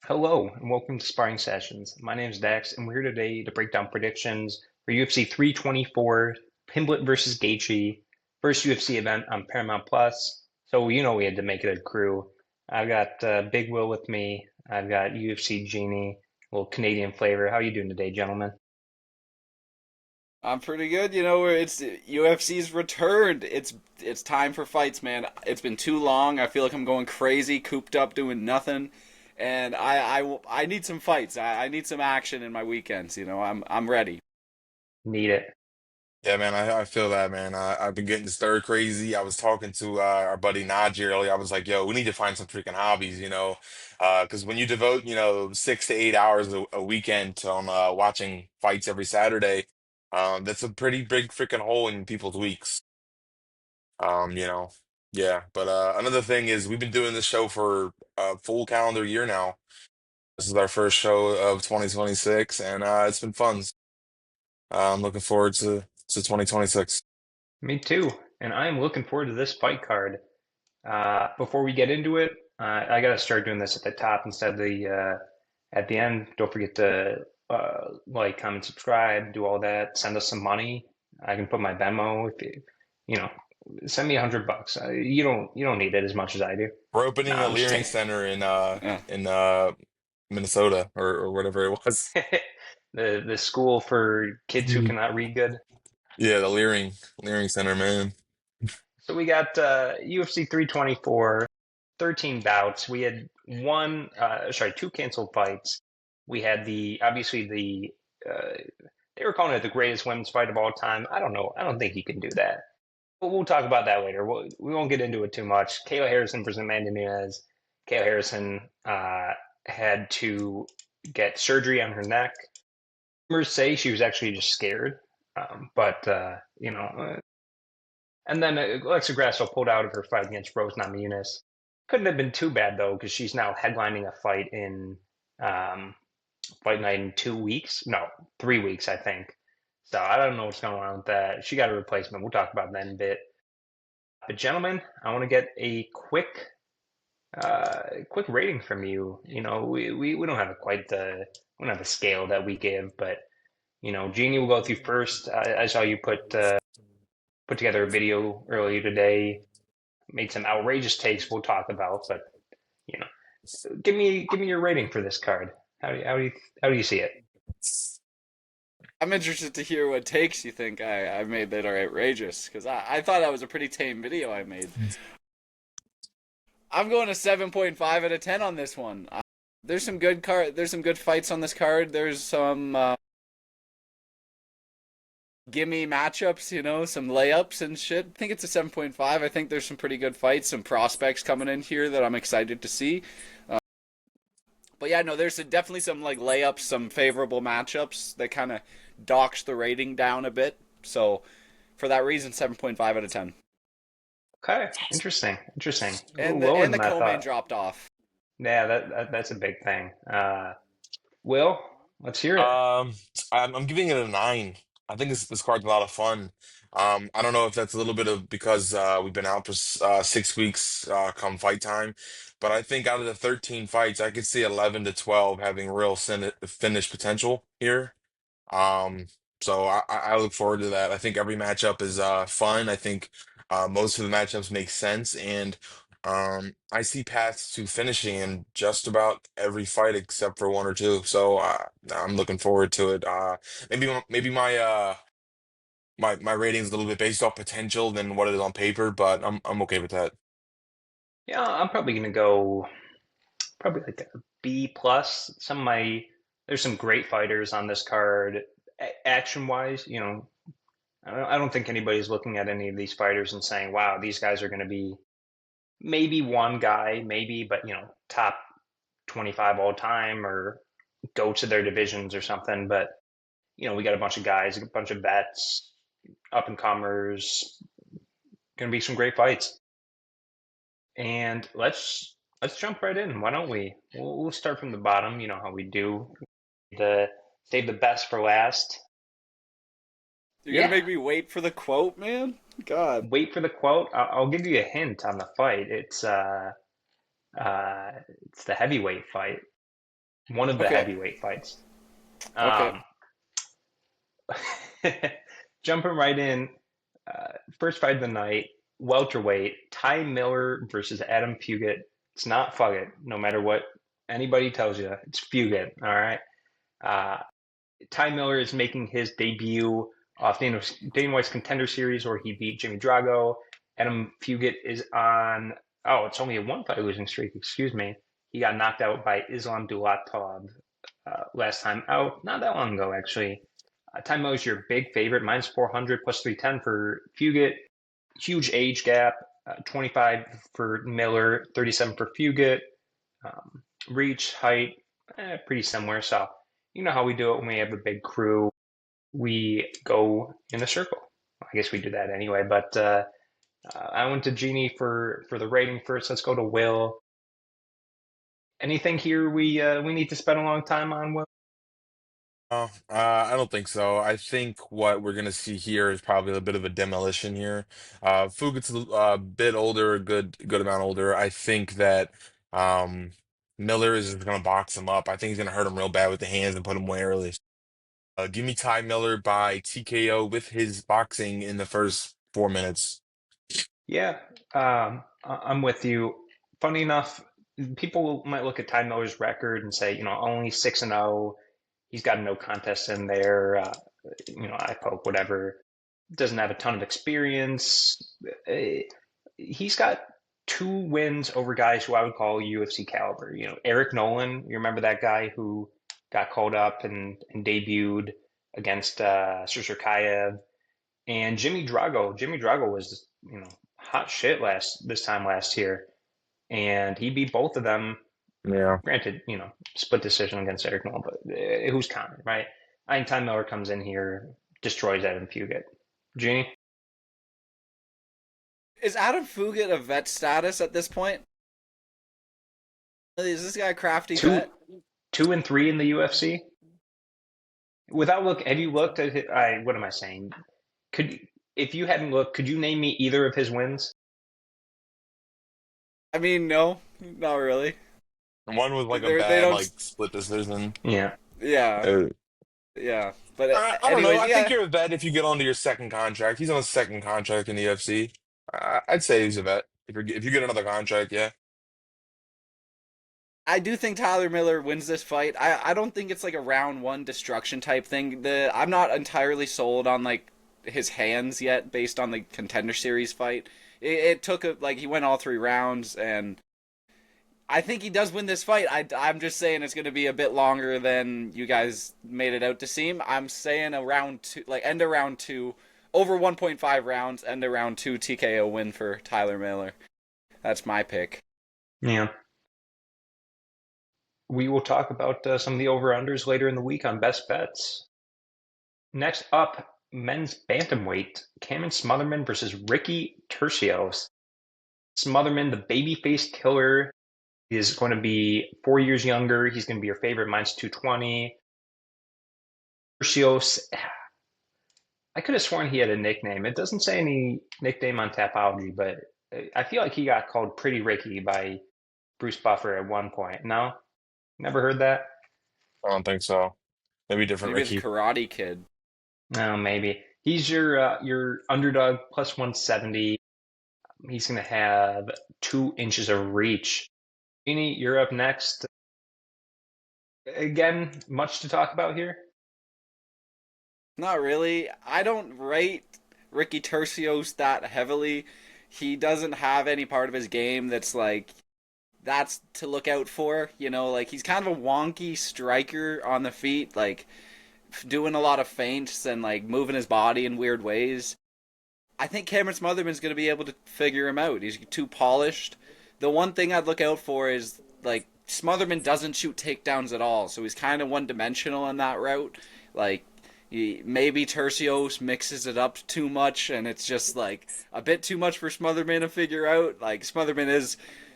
Hello and welcome to Sparring Sessions. My name is Dax, and we're here today to break down predictions for UFC 324, Pimblett versus Gaethje, first UFC event on Paramount Plus. So we had to make it a crew. I've got Big Will with me. I've got UFC Genie, a little Canadian flavor. How you doing today, gentlemen? I'm pretty good. It's UFC's returned. It's time for fights, man. It's been too long. I feel like I'm going crazy, cooped up, doing nothing, and I need some fights. I need some action in my weekends. I'm ready. Need it. Yeah, man, I feel that, man. I've been getting stir crazy. I was talking to our buddy Najee earlier. I was like, yo, we need to find some freaking hobbies, because when you devote, 6 to 8 hours a weekend on watching fights every Saturday, that's a pretty big freaking hole in people's weeks. Um, you know, yeah. But another thing is we've been doing this show for a full calendar year now. This is our first show of 2026, and it's been fun. I'm looking forward to 2026. Me too. And I am looking forward to this fight card. Before we get into it, I gotta start doing this at the top instead of the at the end. Don't forget to like, comment, subscribe, do all that. Send us some money. I can put my Venmo if you know, send me $100. You don't need it as much as I do. We're No, opening a I'm just Leering kidding. Center Yeah. in Minnesota or whatever it was. The school for kids who Mm. cannot read good. Yeah, the Leering Center, man. So we got UFC 324, 13 bouts. We had two canceled fights. We had obviously uh, they were calling it the greatest women's fight of all time. I don't know. I don't think you can do that. But we'll talk about that later. We won't get into it too much. Kayla Harrison versus Amanda Nunes. Kayla Harrison had to get surgery on her neck. Rumors say she was actually just scared. But and then Alexa Grasso pulled out of her fight against Rose Namajunas. Couldn't have been too bad though, because she's now headlining a fight in um, fight night in 2 weeks. No, 3 weeks, I think. So I don't know what's going on with that. She got a replacement. We'll talk about that in a bit. But gentlemen, I want to get a quick rating from you. We don't have quite we don't have a scale that we give, but Jeannie will go through first. I saw you put together a video earlier today, made some outrageous takes we'll talk about, but you know, give me your rating for this card. How do you see it? I'm interested to hear what takes you think I made that are outrageous because I thought that was a pretty tame video I made. I'm going a 7.5 out of 10 on this one. There's some good fights on this card. There's some gimme matchups, some layups and shit. I think it's a 7.5. I think there's some pretty good fights, some prospects coming in here that I'm excited to see. But yeah, no, there's definitely some like layups, some favorable matchups that kind of docks the rating down a bit. So for that reason, 7.5 out of 10. Okay, interesting. A little And lower the than I co-main thought. dropped off. Yeah, that's a big thing. Will, let's hear it. Um, I'm giving it a 9. I think this card's a lot of fun. I don't know if that's a little bit of because we've been out for 6 weeks come fight time, but I think out of the 13 fights, I could see 11 to 12 having real finish potential here. Um, so I look forward to that. I think every matchup is fun. I think most of the matchups make sense, and I see paths to finishing in just about every fight except for one or two. So I'm looking forward to it. Maybe my rating's a little bit based off potential than what it is on paper, but I'm okay with that. Yeah, I'm probably gonna go probably like a B plus. There's some great fighters on this card, action wise. I don't think anybody's looking at any of these fighters and saying, "Wow, these guys are going to be maybe one guy, maybe, but top 25 all time or go to their divisions or something." But we got a bunch of guys, a bunch of vets, up and comers. Going to be some great fights. And let's jump right in. Why don't we? We'll start from the bottom. You know how we do. The Save the best for last. You're gonna Yeah, make me wait for the quote, man? God. wait for the quote. I'll give you a hint on the fight. It's the heavyweight fight. one of the Okay. heavyweight fights. Okay. Um, Jumping right in, first fight of the night, welterweight, Ty Miller versus Adam Fugit. It's not Fugit, no matter what anybody tells you. It's Fugit, all right? Uh, Ty Miller is making his debut off Dana White's Contender Series, where he beat Jimmy Drago. Adam Fugit is on, oh, it's only a one fight losing streak, excuse me. He got knocked out by Islam Dulatov last time out, not that long ago, actually. Ty Miller's your big favorite, minus 400, plus 310 for Fugit. Huge age gap, 25 for Miller, 37 for Fugit. Reach, height, pretty similar. So you know how we do it when we have a big crew. We go in a circle. I guess we do that anyway. But I went to Jeannie for the rating first. Let's go to Will. Anything here we need to spend a long time on, Will? Oh, I don't think so. I think what we're gonna see here is probably a bit of a demolition here. Fugit's a bit older, a good amount older. I think that um, Miller is just gonna box him up. I think he's gonna hurt him real bad with the hands and put him away early. Give me Ty Miller by TKO with his boxing in the first 4 minutes. Yeah, I'm with you. Funny enough, people might look at Ty Miller's record and say, only 6-0. He's got a no contest in there. I poke whatever. Doesn't have a ton of experience. Uh, He's got two wins over guys who I would call UFC caliber. Eric Nolan. You remember that guy who got called up and debuted against Sirskaev, and Jimmy Drago. Jimmy Drago was hot shit this time last year, and he beat both of them. Yeah. Granted, split decision against Eric Nolan, but who's counting, right? I think Ty Miller comes in here, destroys Adam Fugit. Genie? Is Adam Fugit a vet status at this point? Is this guy a crafty Two, vet? 2-3 in the UFC. Have you looked at it? What am I saying? Could if you hadn't looked, could you name me either of his wins? I mean, no, not really. One was like a They bad don't. like split decision. Yeah, Yeah, Uh, yeah. But I don't know. anyways, I think yeah. you're a vet if you get onto your second contract. He's on a second contract in the UFC. I'd say he's a vet if you get another contract. Yeah. I do think Tyler Miller wins this fight. I don't think it's like a round one destruction type thing. I'm not entirely sold on like his hands yet, based on the Contender Series fight. It took like he went all 3 rounds, and I think he does win this fight. I'm just saying it's going to be a bit longer than you guys made it out to seem. I'm saying a round two, like end of round two, over 1.5 rounds, end of round two TKO win for Tyler Miller. That's my pick. yeah. We will talk about some of the over-unders later in the week on best bets. Next up, men's bantamweight, Cameron Smotherman versus Ricky Tercios. Smotherman, the babyface killer, is going to be 4 years younger. He's going to be your favorite, minus 220. Tercios, I could have sworn he had a nickname. It doesn't say any nickname on Tapology, but I feel like he got called Pretty Ricky by Bruce Buffer at one point. No? Never heard that? I don't think so. Maybe different Maybe it's Ricky. Karate Kid. No, maybe. He's your underdog plus 170. He's going to have 2 inches of reach. Jeannie, you're up next. Again, much to talk about here. Not really. I don't rate Ricky Tercios that heavily. He doesn't have any part of his game that's to look out for. Like he's kind of a wonky striker on the feet, like doing a lot of feints and like moving his body in weird ways. I think Cameron Smotherman's going to be able to figure him out. He's too polished. The one thing I'd look out for is like Smotherman doesn't shoot takedowns at all, so he's kind of one dimensional in that route. Like maybe Tercios mixes it up too much, and it's just like a bit too much for Smotherman to figure out. Like Smotherman is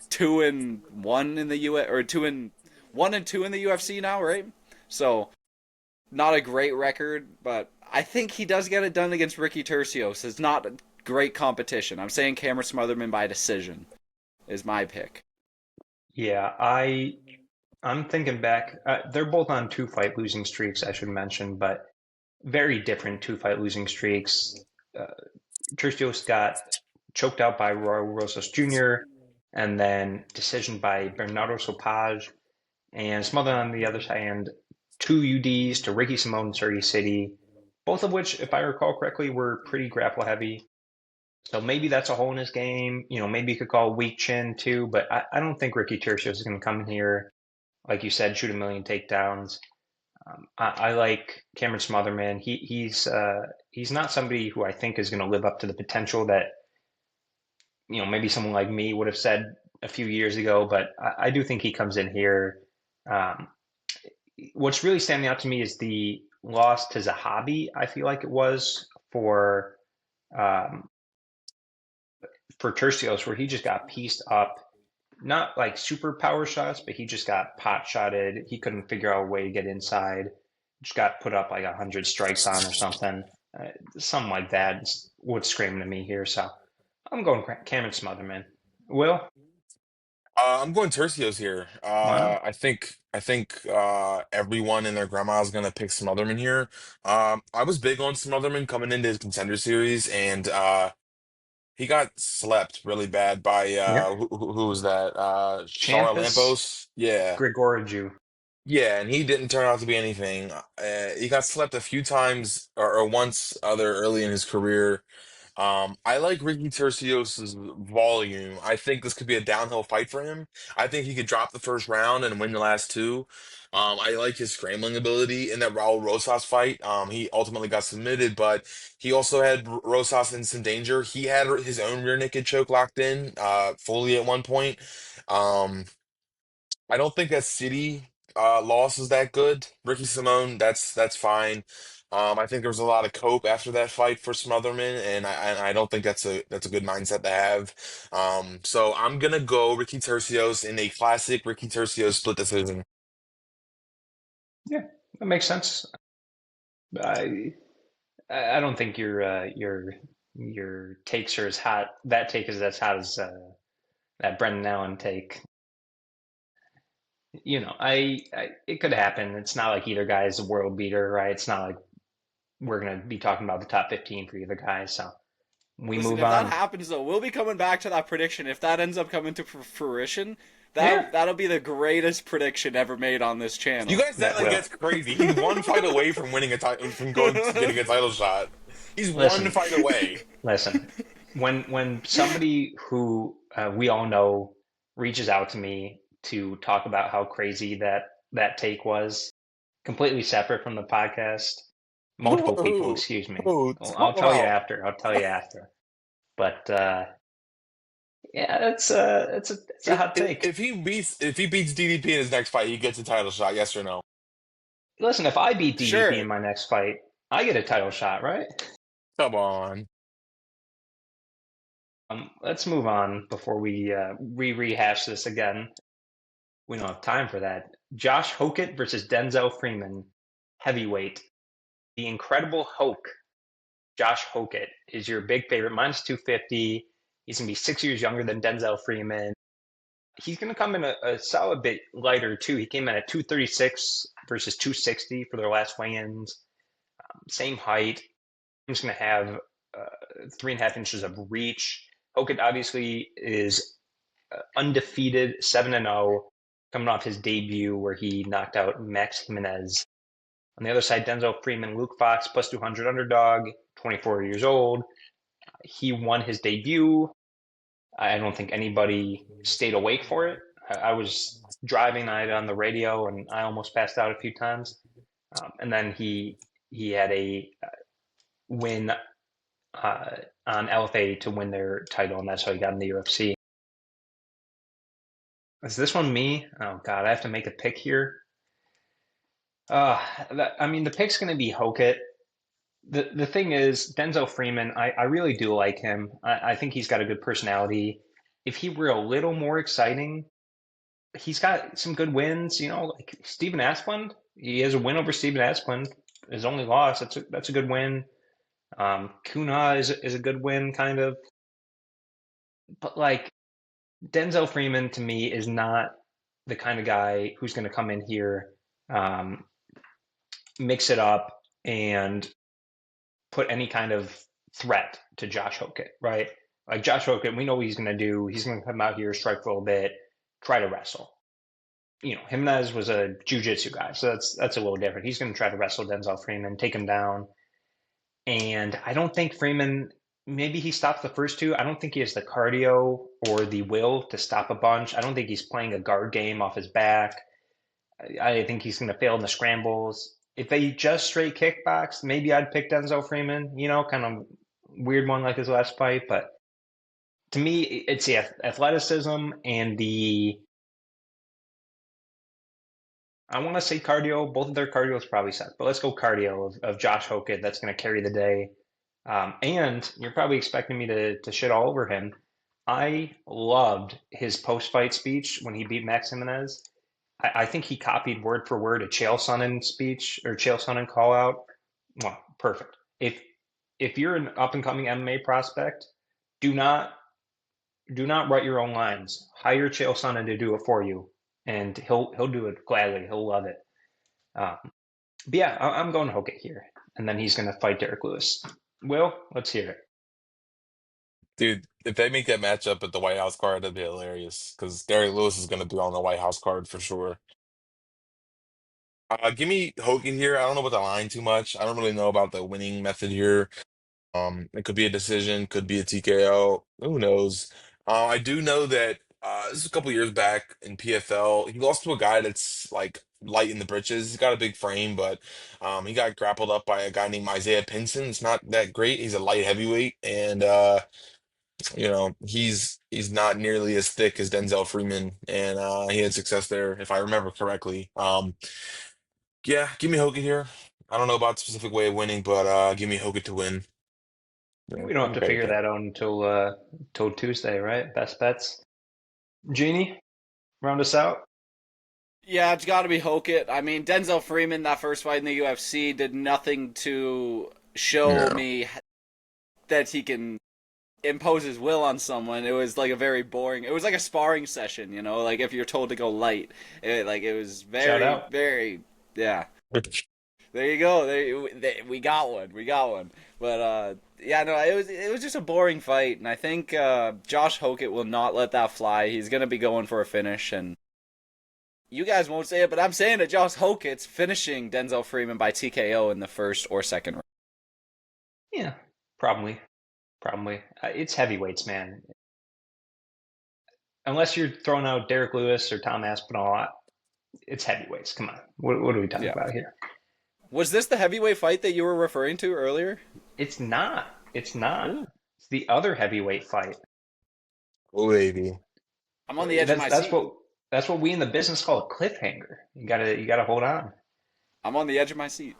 2-1 in the U.S. or 2-1-2 in the UFC now, right? So not a great record, but I think he does get it done against Ricky Tercios. It's not a great competition. I'm saying Cameron Smotherman by decision is my pick. Yeah, I I'm thinking back. They're both on two fight losing streaks, I should mention, but very different two fight losing streaks. Uh, Tercios got choked out by Roy Rosas Jr. and then decision by Bernardo Sopage, and smothered on the other hand, two UDs to Ricky Simone and Surrey City, both of which, if I recall correctly, were pretty grapple heavy. So maybe that's a hole in his game. Maybe you could call weak chin too, but I don't think Ricky Tercios is going to come in here, like you said, shoot a million takedowns. I like Cameron Smotherman. He's not somebody who I think is going to live up to the potential that maybe someone like me would have said a few years ago. But I do think he comes in here. Um, what's really standing out to me is the loss to Zahabi. I feel like it was um, for Tercios, where he just got pieced up. Not like super power shots, but he just got pot shotted. He couldn't figure out a way to get inside. Just got put up like 100 strikes on or something. Something like that would scream to me here. So I'm going Cameron Smotherman. Will? I'm going Tercios here. Wow. I think everyone and their grandma is gonna pick Smotherman here. I was big on Smotherman coming into his contender series, and he got slept really bad by Yeah. who was that? Shar Champus Lampos. Yeah. Grigoriju. Yeah, and he didn't turn out to be anything. He got slept a few times or once other early in his career. I like Ricky Tercios's volume. I think this could be a downhill fight for him. I think he could drop the first round and win the last two. I like his scrambling ability in that Raul Rosas fight. He ultimately got submitted, but he also had Rosas in some danger. He had his own rear naked choke locked in, fully at one point. Um, I don't think that City loss is that good. Ricky Simone, that's fine. I think there was a lot of cope after that fight for Smotherman, and I don't think that's a good mindset to have. So I'm gonna go Ricky Tercios in a classic Ricky Tercios split decision. Yeah, that makes sense. I I don't think your takes are as hot. That take is as hot as that Brendan Allen take. I it could happen. It's not like either guy is a world beater, right? It's not like we're gonna be talking about the top 15 for either guy. So we Listen, move if that on. happens though, we'll be coming back to that prediction. If that ends up coming to fruition, that'll Yeah, that'll be the greatest prediction ever made on this You channel. guys, that that like will. gets crazy. He's one fight away from winning a title, from going to getting a title shot. He's one Listen, fight away. listen. When somebody who we all know reaches out to me to talk about how crazy that take was, completely separate from the podcast, Who, multiple people, who, excuse me. Well, talk I'll tell you about. after. I'll tell you after. But yeah, it's a hot take. If he beats DDP in his next fight, he gets a title shot. Yes or no? Listen, if I beat DDP in Sure. my next fight, I get a title shot, right? Come on. Let's move on before we rehash this again. We don't have time for that. Josh Hokett versus Denzel Freeman, heavyweight. The Incredible Hoke, Josh Hokett, is your big favorite, minus 250. He's going to be 6 years younger than Denzel Freeman. He's going to come in a solid bit lighter, too. He came in at 236 versus 260 for their last weigh-ins. Same height. He's going to have 3.5 inches of reach. Hokett obviously is undefeated, 7-0, coming off his debut where he knocked out Max Jimenez. On the other side, Denzel Freeman, Luke Fox, plus 200 underdog, 24 years old. He won his debut. I don't think anybody stayed awake for it. I was driving, I had it on the radio, and I almost passed out a few times. And then he had a win on LFA to win their title, and that's how he got in the UFC. Is this one me? Oh God, I have to make a pick here. I mean, the pick's going to be Hokett. The thing is, Denzel Freeman, I really do like him. I think he's got a good personality. If he were a little more exciting, he's got some good wins. Like Stephen Asplund, he has a win over Stephen Asplund. His only loss, that's a good win. Kuna is a good win, kind of. But like Denzel Freeman to me is not. the kind of guy who's going to come in here, um, mix it up, and put any kind of threat to Josh Hokett, right? Like Josh Hokett, we know what he's going to do. He's going to come out here, strike for a little bit, try to wrestle. Jimenez was a jiu-jitsu guy, so that's a little different. He's going to try to wrestle Denzel Freeman, take him down. And I don't think Freeman, maybe he stops the first two. I don't think he has the cardio or the will to stop a bunch. I don't think he's playing a guard game off his back. I think he's going to fail in the scrambles. If they just straight kickbox, maybe I'd pick Denzel Freeman, kind of weird one like his last fight. But to me, it's the athleticism and I want to say cardio. Both of their cardio is probably set, but let's go cardio of Josh Hokett. That's going to carry the day. And you're probably expecting me to shit all over him. I loved his post-fight speech when he beat Max Jimenez. I think he copied word for word a Chael Sonnen speech or Chael Sonnen call out. Well, perfect. If you're an up and coming MMA prospect, do not write your own lines. Hire Chael Sonnen to do it for you, and he'll do it gladly. He'll love it. Um, but yeah, I'm going Hogan here, and then he's going to fight Derek Lewis. Will, let's hear it. Dude, if they make that matchup at the White House card, that'd be hilarious. Because Derek Lewis is going to be on the White House card for sure. Give me Hogan here. I don't know about the line too much. I don't really know about the winning method here. It could be a decision, could be a TKO. Who knows? I do know that this is a couple years back in PFL. He lost to a guy that's like light in the britches. He's got a big frame, but he got grappled up by a guy named Isaiah Pinson. It's not that great. He's a light heavyweight, and he's not nearly as thick as Denzel Freeman, and he had success there, if I remember correctly. Yeah, give me Hogan here. I don't know about the specific way of winning, but give me Hogan to win. Yeah, We don't I'm have to okay with figure that. that out until Tuesday, right? Best bets. Genie, round us out. Yeah, it's got to be Hokett. I mean, Denzel Freeman, that first fight in the UFC, did nothing to show Yeah. me that he can impose his will on someone. It was like a very boring. It was like a sparring session, like if you're told to go light. It was Shout very, out. very, yeah. There you go. We got one. We got one. But yeah, no, it was just a boring fight, and I think Josh Hokett will not let that fly. He's gonna be going for a finish, and you guys won't say it, but I'm saying that Josh Hokett's finishing Denzel Freeman by TKO in the first or second round. Yeah, probably. Probably. It's heavyweights, man. Unless you're throwing out Derek Lewis or Tom Aspinall, it's heavyweights. Come on. What are we talking Yeah. about here? Was this the heavyweight fight that you were referring to earlier? It's not. It's not. Ooh, It's the other heavyweight fight. Oh, baby. I'm on the edge of That's my that's seat. what that's what we in the business call a cliffhanger. You gotta hold on. I'm on the edge of my seat.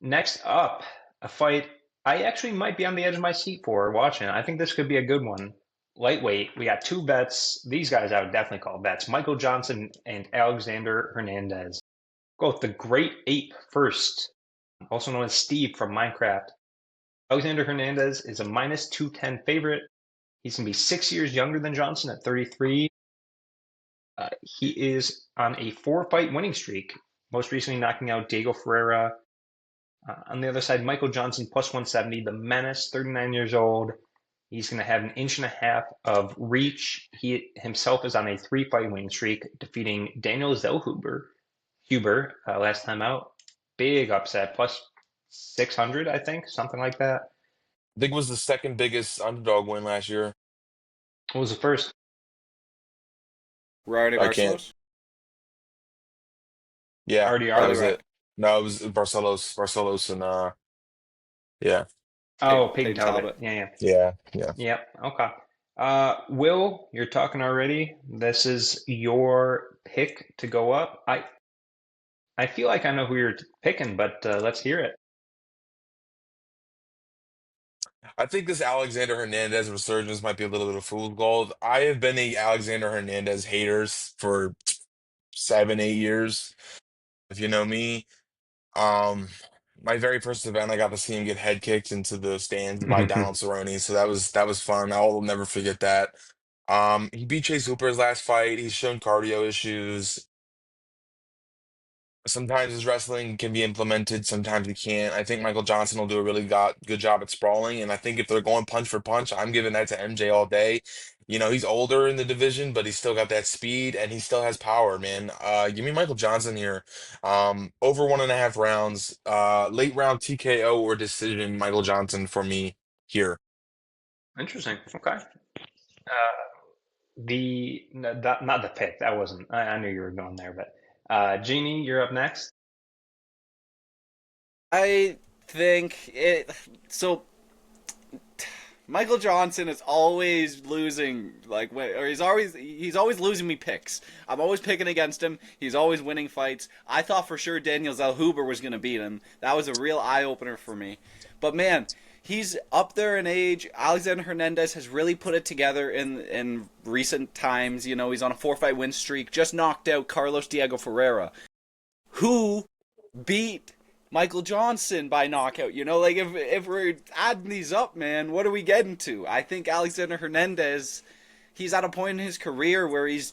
Next up, a fight I actually might be on the edge of my seat for watching. I think this could be a good one. Lightweight, we got two bets. These guys I would definitely call bets. Michael Johnson and Alexander Hernandez. Go with the Great Ape first, also known as Steve from Minecraft. Alexander Hernandez is a minus 210 favorite. He's going to be 6 years younger than Johnson at 33. He is on a four-fight winning streak, most recently knocking out Diego Ferreira. On the other side, Michael Johnson plus 170, the menace, 39 years old. He's going to have an inch and a half of reach. He himself is on a three-fight winning streak, defeating Daniel Huber last time out. Big upset, plus 600, I think, something like that. I think it was the second biggest underdog win last year. What was the first? Rarity I can't. Barcelos? Yeah, Artie that Harley was Arlo. Race. it. No, it was Barcelos, and yeah, Oh, Peyton Peyton Talbot. Talbot. Yeah, yeah. yeah. Yep. Okay. Will, you're talking already. This is your pick to go up. I feel like I know who you're picking, but let's hear it. I think this Alexander Hernandez resurgence might be a little bit of fool's gold. I have been a Alexander Hernandez haters for 7, 8 years, if you know me. Um, my very first event, I got to see him get head kicked into the stands by Donald Cerrone, so that was fun. I will never forget that. He beat Chase Hooper's last fight. He's shown cardio issues. Sometimes his wrestling can be implemented, sometimes he can't. I think Michael Johnson will do a really good job at sprawling, and I think if they're going punch for punch, I'm giving that to MJ all day. You know, he's older in the division, but he's still got that speed and he still has power, man. Give me Michael Johnson here. Over 1.5 rounds, late round TKO or decision, Michael Johnson for me here. Interesting. Okay. The no, that, not the pick. That wasn't. I knew you were going there, but Jeannie, you're up next. I think it. So Michael Johnson is always losing, like, or he's always losing me picks. I'm always picking against him. He's always winning fights. I thought for sure Daniel Zellhuber was going to beat him. That was a real eye opener for me. But man, he's up there in age. Alexander Hernandez has really put it together in recent times. You know, he's on a 4-fight win streak. Just knocked out Carlos Diego Ferreira, who beat Michael Johnson by knockout. You know, like if we're adding these up, man, what are we getting to? I think Alexander Hernandez, he's at a point in his career where he's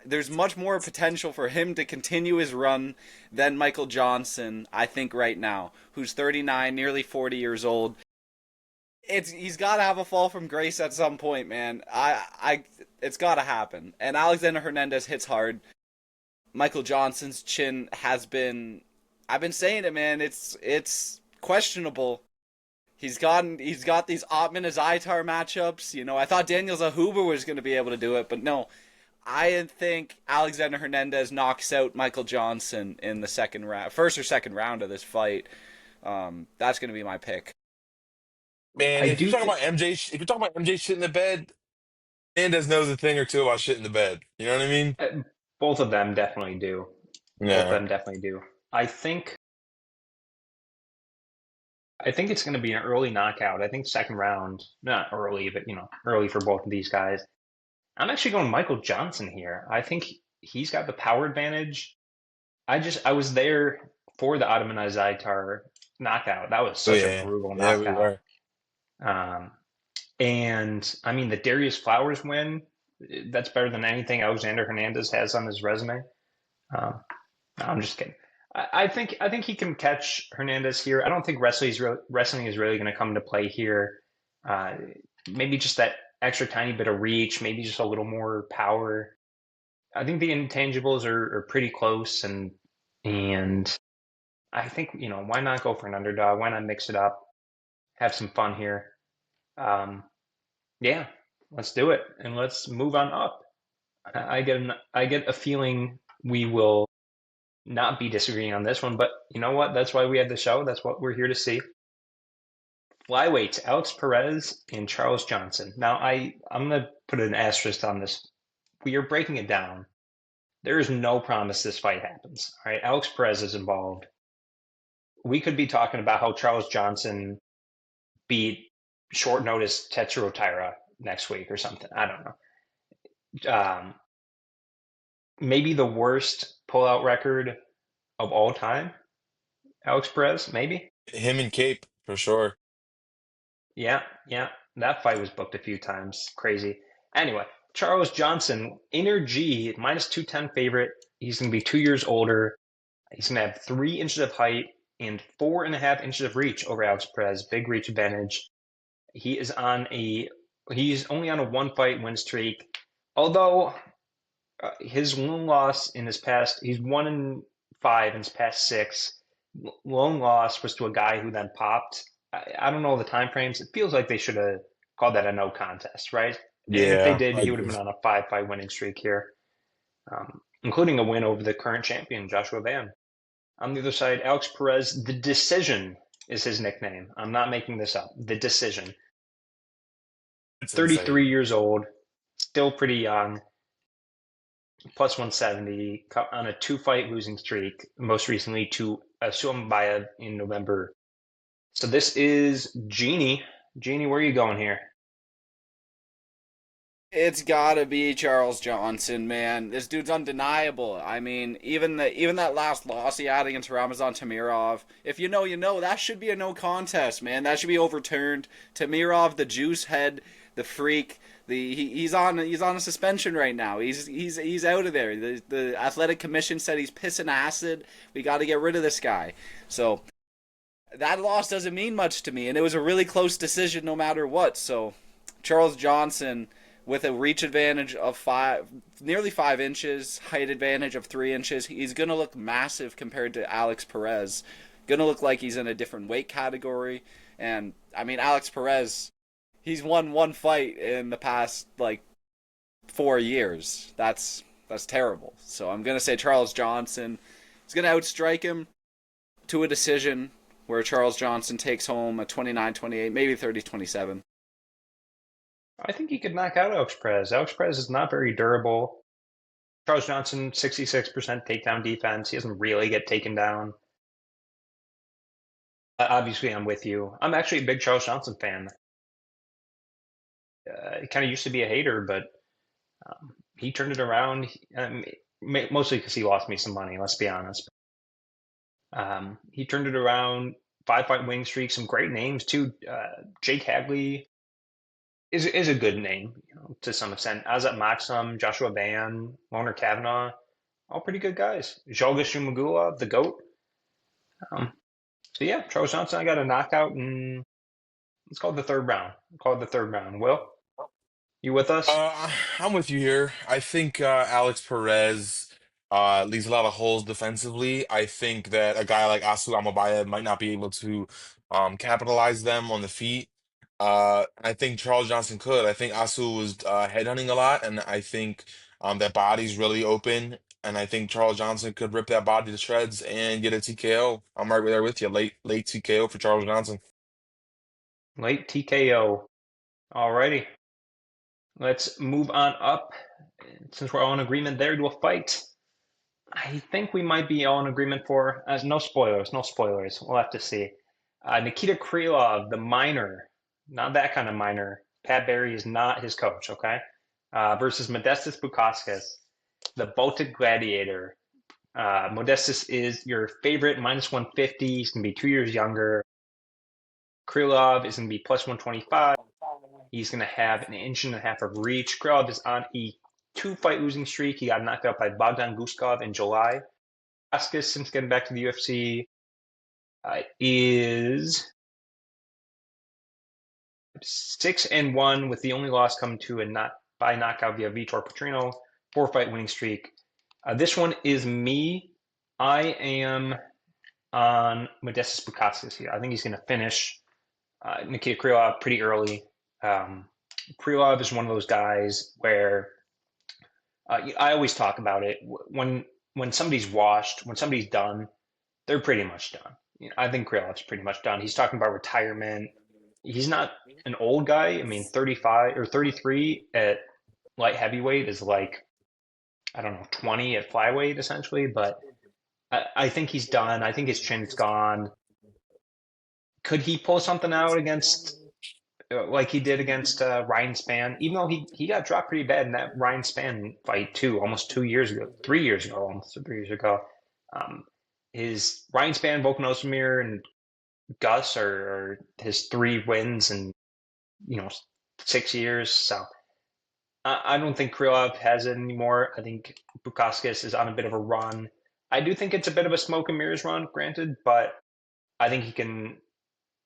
there's much more potential for him to continue his run than Michael Johnson, I think right now, who's 39, nearly 40 years old. He's got to have a fall from grace at some point, man. It's got to happen. And Alexander Hernandez hits hard. Michael Johnson's chin has been, I've been saying it, man. It's questionable. He's got these Ottman Azaitar matchups. You know, I thought Daniel Zellhuber was going to be able to do it, but no. I think Alexander Hernandez knocks out Michael Johnson in the second round, first or second round of this fight. That's going to be my pick. Man, I if you're do. talking about MJ, if you're talking about MJ shit in the bed, Hernandez knows a thing or two about shit in the bed. You know what I mean? Uh, Both of them definitely do. Both of Yeah. them definitely do. I think. I think it's going to be an early knockout. I think second round, not early, but early for both of these guys. I'm actually going Michael Johnson here. I think he's got the power advantage. I was there for the Ottoman Zaitar knockout. That was Oh such a yeah. brutal Yeah, we knockout. were. Um, and I mean, the Darius Flowers win, that's better than anything Alexander Hernandez has on his resume. Um, no, I'm just kidding. I think he can catch Hernandez here. I don't think wrestling is really going to come into play here. Uh, Maybe just that extra tiny bit of reach, maybe just a little more power. I think the intangibles are pretty close, and I think why not go for an underdog? Why not mix it up? Have some fun here. Um, yeah, let's do it, and let's move on up. I get a feeling we will not be disagreeing on this one, but you know what? That's why we have the show. That's what we're here to see. Flyweights, Alex Perez and Charles Johnson. Now, I'm going to put an asterisk on this. We are breaking it down. There is no promise this fight happens. All right, Alex Perez is involved. We could be talking about how Charles Johnson beat short notice Tetsuro Taira next week or something. I don't know. Maybe the worst pullout record of all time. Alex Perez, maybe. Him and Cape for sure. Yeah, yeah. That fight was booked a few times. Crazy. Anyway, Charles Johnson, inner G, minus 210 favorite. He's going to be 2 years older. He's going to have 3 inches of height and 4.5 inches of reach over Alex Perez. Big reach advantage. He's only on a 1-fight win streak. Although his lone loss in his past, he's 1-5 in his past 6. Lone loss was to a guy who then popped. I don't know the time frames. It feels like they should have called that a no contest, right? And if they Yeah, did, I he would have agree. been on a 5-fight winning streak here, including a win over the current champion, Joshua Van. On the other side, Alex Perez, the decision is his nickname. I'm not making this up. The decision. It's 33 insane. years old, still pretty young, plus 170, on a 2-fight losing streak, most recently to Suambayev in November. So this is Jeannie. Jeannie, where are you going here? It's gotta be Charles Johnson, man. This dude's undeniable. I mean, even that last loss he had against Ramazan Tamirov, if you know. That should be a no contest, man. That should be overturned. Tamirov, the juice head, the freak. He's on a suspension right now. He's out of there. The athletic commission said he's pissing acid. We got to get rid of this guy. So that loss doesn't mean much to me, and it was a really close decision no matter what. So Charles Johnson with a reach advantage of nearly 5 inches, height advantage of 3 inches, he's gonna look massive compared to Alex Perez. Gonna look like he's in a different weight category. And I mean, Alex Perez, he's won one fight in the past like 4 years. That's terrible. So I'm gonna say Charles Johnson is gonna outstrike him to a decision where Charles Johnson takes home a 29-28, maybe 30-27. I think he could knock out Alex Perez. Alex Perez is not very durable. Charles Johnson, 66% takedown defense. He doesn't really get taken down. Obviously, I'm with you. I'm actually a big Charles Johnson fan. He kind of used to be a hater, but he turned it around. Mostly because he lost me some money, let's be honest. He turned it around. 5 fight winning streak, some great names too. Jake Hadley is a good name, to some extent. Azat Maxim, Joshua Ban, Loner Kavanaugh, all pretty good guys. Zhalga Shumagula, the GOAT. Um, so yeah, Charles Johnson, I got a knockout, and let's call it the third round. Call it the third round. Will, you with us? I'm with you here. I think Alex Perez leaves a lot of holes defensively. I think that a guy like Asu Amabaya might not be able to capitalize them on the feet. I think Charles Johnson could. I think Asu was headhunting a lot, and I think that body's really open. And I think Charles Johnson could rip that body to shreds and get a TKO. I'm right there with you. Late TKO for Charles Johnson. Late TKO. Alrighty, let's move on up. Since we're all in agreement there, to a fight. I think we might be all in agreement for, as no spoilers, no spoilers. We'll have to see. Nikita Krylov, the minor, not that kind of minor. Pat Barry is not his coach, okay? Versus Modestas Bukauskas, the Baltic Gladiator. Modestas is your favorite, minus 150. He's going to be 2 years younger. Krylov is going to be plus 125. He's going to have an inch and a half of reach. Krylov is on a 2 fight losing streak. He got knocked out by Bogdan Guskov in July. Bukauskas, since getting back to the UFC, is 6-1, with the only loss coming to a by knockout via Vitor Petrino. 4 fight winning streak. This one is me. I am on Modestas Bukauskas here. I think he's going to finish Nikita Krylov pretty early. Krylov is one of those guys where I always talk about it. When somebody's washed, when somebody's done, they're pretty much done. I think Krylov's pretty much done. He's talking about retirement. He's not an old guy. I mean, 35 or 33 at light heavyweight is like, I don't know, 20 at flyweight essentially. But I think he's done. I think his chin's gone. Could he pull something out against, like he did against Ryan Spann? Even though he got dropped pretty bad in that Ryan Spann fight too, almost 2 years ago, 3 years ago, almost 3 years ago. His Ryan Spann, Volkan Ozdemir, and Gus are his 3 wins in 6 years. So I don't think Krylov has it anymore. I think Bukauskas is on a bit of a run. I do think it's a bit of a smoke and mirrors run, granted, but I think he can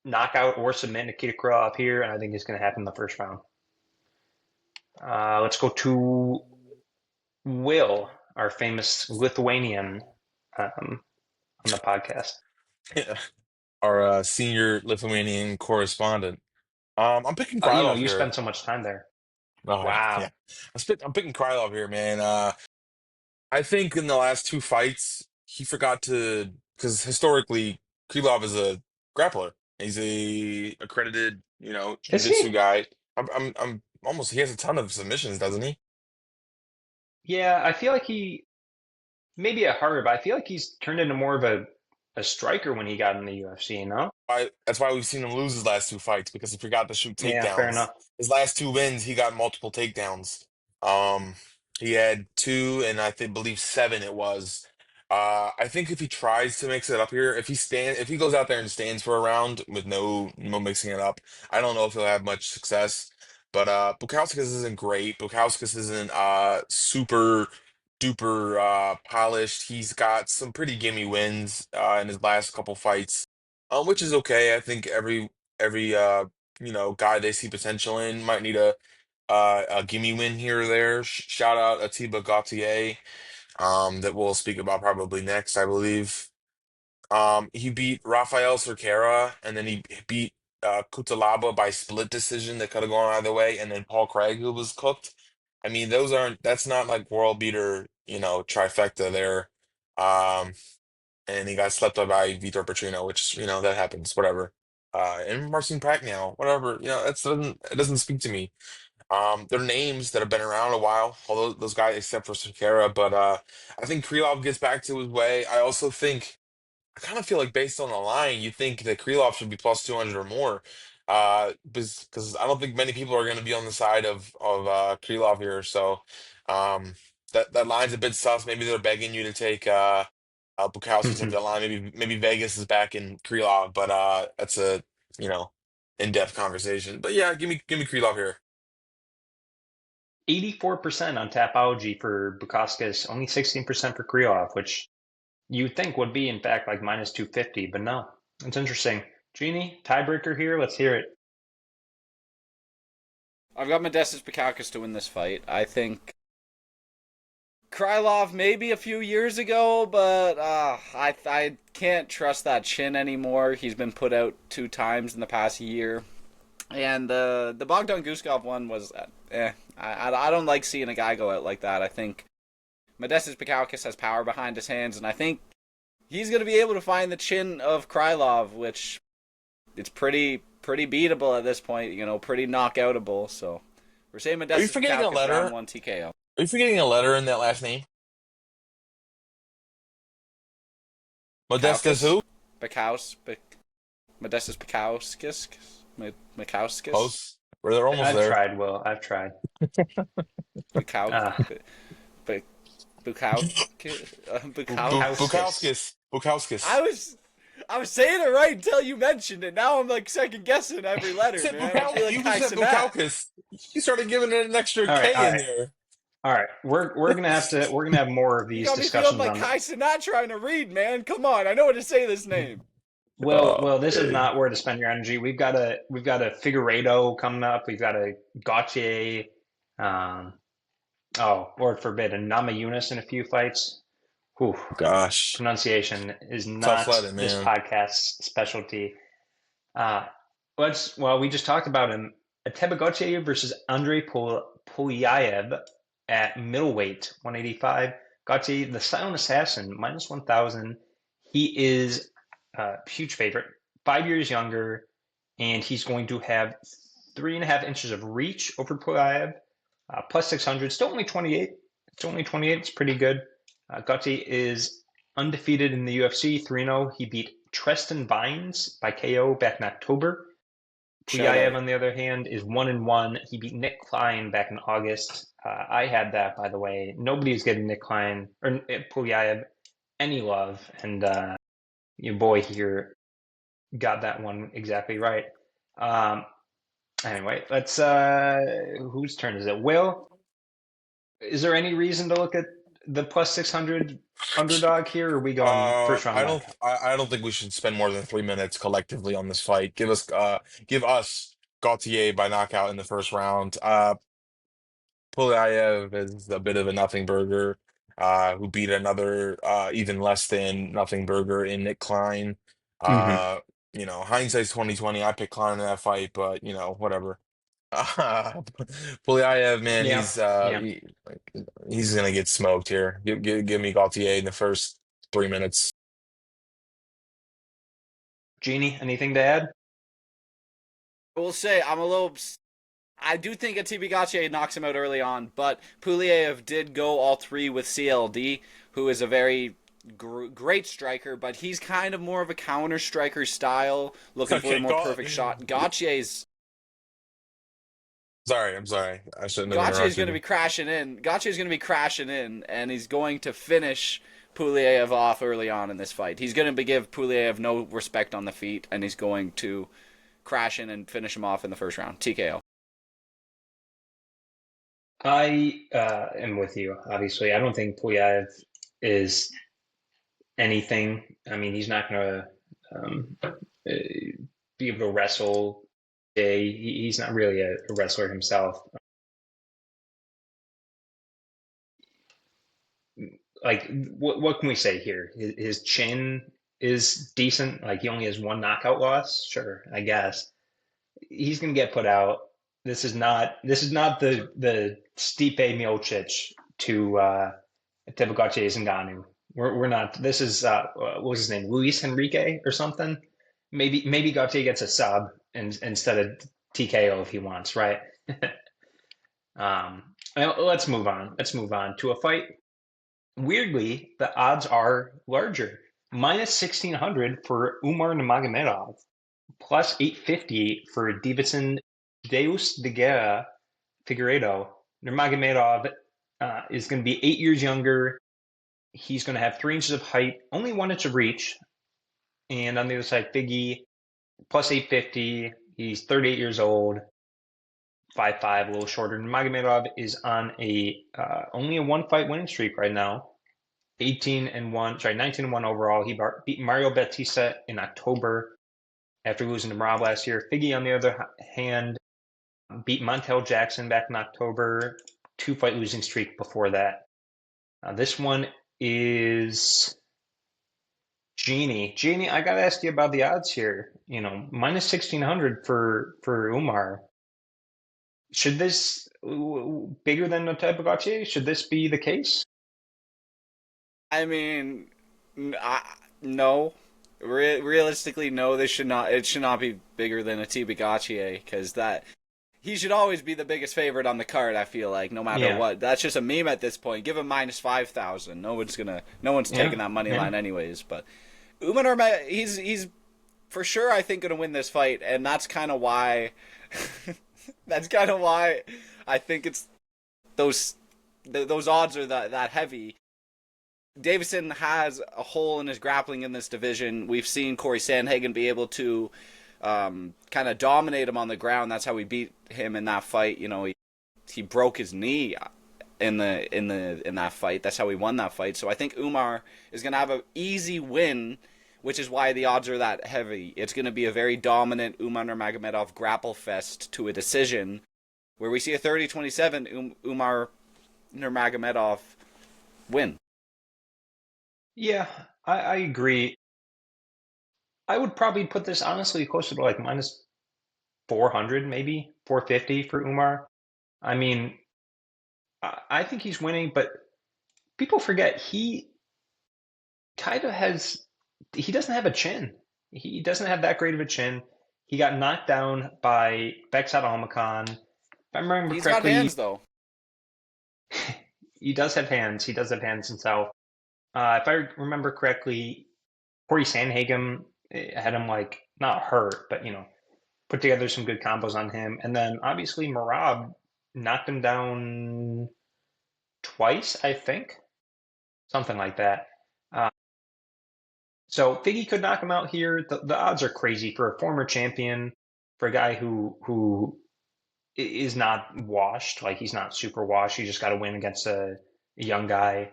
knock out or submit Nikita Krylov here, and I think it's going to happen in the first round. Let's go to Will, our famous Lithuanian on the podcast. Yeah. Our senior Lithuanian correspondent. I'm picking You Krylov you here. spend so much time there. Oh yeah, Wow. yeah. I'm picking Krylov here, man. I think in the last 2 fights he forgot to, because historically Krylov is a grappler. He's a accredited, Is jiu-jitsu he? guy. I'm almost. He has a ton of submissions, doesn't he? Yeah, I feel like he maybe a harder, but I feel like he's turned into more of a striker when he got in the UFC, That's why we've seen him lose his last 2 fights, because he forgot to shoot Yeah, fair takedowns. enough. His last 2 wins, he got multiple takedowns. Um, he had two, and believe seven it was. I think if he tries to mix it up here, if he goes out there and stands for a round with no mixing it up, I don't know if he'll have much success. But Bukauskas isn't great. Bukauskas isn't super duper polished. He's got some pretty gimme wins in his last couple fights, which is okay. I think every guy they see potential in might need a gimme win here or there. Shout out Atiba Gauthier, that we'll speak about probably next, I believe. He beat Rafael Cerqueira, and then he beat Cutelaba by split decision that could have gone either way, and then Paul Craig, who was cooked. I mean, that's not like world beater, trifecta there. Um, and he got slept up by Vitor Petrino, which, that happens, whatever. And Marcin Prachnio, whatever, it doesn't speak to me. They're names that have been around a while, although those guys, except for Cerqueira, but I think Krylov gets back to his way. I also think I kind of feel like based on the line, you think that Krylov should be plus 200 or more. Because I don't think many people are going to be on the side of Krylov here. So that line's a bit sus. Maybe they're begging you to take Bukowski's into the line. Maybe Vegas is back in Krylov, but that's a you know in-depth conversation. But yeah, give me Krylov here. 84% on Tapology for Bukowskis, only 16% for Krylov, which you'd think would be, in fact, like minus 250, but no. It's interesting. Genie, tiebreaker here. Let's hear it. I've got Modestas Bukauskas to win this fight. I think Krylov maybe a few years ago, but I can't trust that chin anymore. He's been put out 2 times in the past year. And the Bogdan Guskov one was, I don't like seeing a guy go out like that. I think Modestas Bukauskas has power behind his hands, and I think he's going to be able to find the chin of Krylov, which it's pretty beatable at this point, pretty knockoutable. So we're saying Are you Modestas forgetting a Bukauskas round letter? one TKO. Are you forgetting a letter in that last name? Modestas Bukauskas? who? Bukaus? Modestas Bukauskas? Bukauskas? Close. We're almost I've there. tried, Will. I've tried. Bukau? Uh, Bu- Bukau? Bukowskis. Bukowskis. Bukowskis. I was saying it right until you mentioned it. Now I'm like second guessing every I letter, said man. I feel like You Kai said Cenat. Bukowskis. You started giving it an extra all right, all K in right, there. all right. We're gonna have more of You these got me feeling discussions like on the. Kai Cenat trying to read, man. Come on, I know how to say this name. Well, this is Okay. not where to spend your energy. We've got a Figueiredo coming up. We've got a Gauthier. Um, oh, Lord forbid, a Namajunas in a few fights. Whew. Gosh. Pronunciation is Tough not sledding, this man. podcast's specialty. Uh, we just talked about him. Gauthier versus Andrei Polyaev at middleweight, 185. Gauthier, the silent assassin, minus 1,000. He is a huge favorite, 5 years younger, and he's going to have 3.5 inches of reach over Polyaev, plus 600. Still only 28. It's only 28. It's pretty good. Gauthier is undefeated in the UFC, 3-0. He beat Tristan Vines by KO back in October. Shout Puyaev, out. on the other hand, is 1-1. He beat Nick Klein back in August. I had that, by the way. Nobody's getting Nick Klein or Puyaev any love, and your boy here got that one exactly right. Um, anyway, let's. Whose turn is it? Will, is there any reason to look at the plus 600 underdog here, or are we going first round knockout? I don't think we should spend more than 3 minutes collectively on this fight. Give us Gautier by knockout in the first round. Pulayev is a bit of a nothing burger, who beat another even less than nothing burger in Nick Klein. Mm-hmm. Uh, hindsight's 2020. I picked Klein in that fight, but whatever. Pulayev, man, Yeah, yeah. he's gonna get smoked here. Give me Gaultier in the first 3 minutes. Jeannie, anything to add? I will say I do think Atiba Gauthier knocks him out early on, but Puliev did go all three with CLD, who is a very great striker, but he's kind of more of a counter striker style, looking for the Okay, more perfect shot. I'm sorry. I shouldn't have Gauthier is interrupted going to you. be crashing in. Gauthier is going to be crashing in, and he's going to finish Puliev off early on in this fight. He's going to give Puliev no respect on the feet, and he's going to crash in and finish him off in the first round. TKO. I am with you. Obviously, I don't think Puyaev is anything. I mean, he's not going to be able to wrestle. He's not really a wrestler himself. Like, what can we say here? His chin is decent. Like, he only has one knockout loss. Sure, I guess he's going to get put out. This is not the Stipe Miocic to Gaethje Zingano. We're not. This is what was his name? Luis Enrique or something. Maybe Gauthier gets a sub instead of TKO if he wants, right? Let's move on. Let's move on to a fight. Weirdly, the odds are larger. Minus 1600 for Umar Nurmagomedov, plus 850 for Davidson Deus de Guerra Figueiredo. Nurmagomedov is going to be 8 years younger. He's going to have 3 inches of height, only 1 inch of reach. And on the other side, Figgy, plus 850. He's 38 years old, 5'5", a little shorter. Magomedov is on a only a one fight winning streak right now. 18-1, sorry, 19-1 overall. He beat Mario Batista in October after losing to Rob last year. Figgy, on the other hand, beat Montel Jackson back in October. 2 fight losing streak before that. This one is Genie. Genie, I gotta ask you about the odds here. Minus 1600 for Umar. Should this bigger than the type of Gauthier? Should this be the case? I mean, no. Realistically, no. They should not. It should not be bigger than a TB Gauthier because that he should always be the biggest favorite on the card. I feel like no matter Yeah, what. That's just a meme at this point. Give him minus 5,000. No one's yeah, taking that money yeah. line anyways. But Umar Nurmagomedov, he's for sure I think gonna win this fight, and that's kind of why. That's kind of why I think it's those those odds are that heavy. Davison has a hole in his grappling in this division. We've seen Corey Sandhagen be able to kind of dominate him on the ground. That's how we beat him in that fight. He broke his knee in that fight. That's how he won that fight. So I think Umar is going to have an easy win, which is why the odds are that heavy. It's going to be a very dominant Umar Nurmagomedov grapple fest to a decision, where we see a 30-27 Umar Nurmagomedov win. Yeah, I agree. I would probably put this honestly closer to like minus 400, maybe 450 for Umar. I mean, I think he's winning, but people forget kind of has he doesn't have a chin. He doesn't have that great of a chin. He got knocked down by Beksat Almakhan. If I remember He's got correctly, hands though. he does have hands. He does have hands himself. If I remember correctly, Corey Sandhagen had him like not hurt, but put together some good combos on him. And then obviously Marab knocked him down twice, I think, something like that. Uh, so Figgy could knock him out here. The odds are crazy for a former champion, for a guy who is not washed, like he's not super washed. He just got to win against a young guy.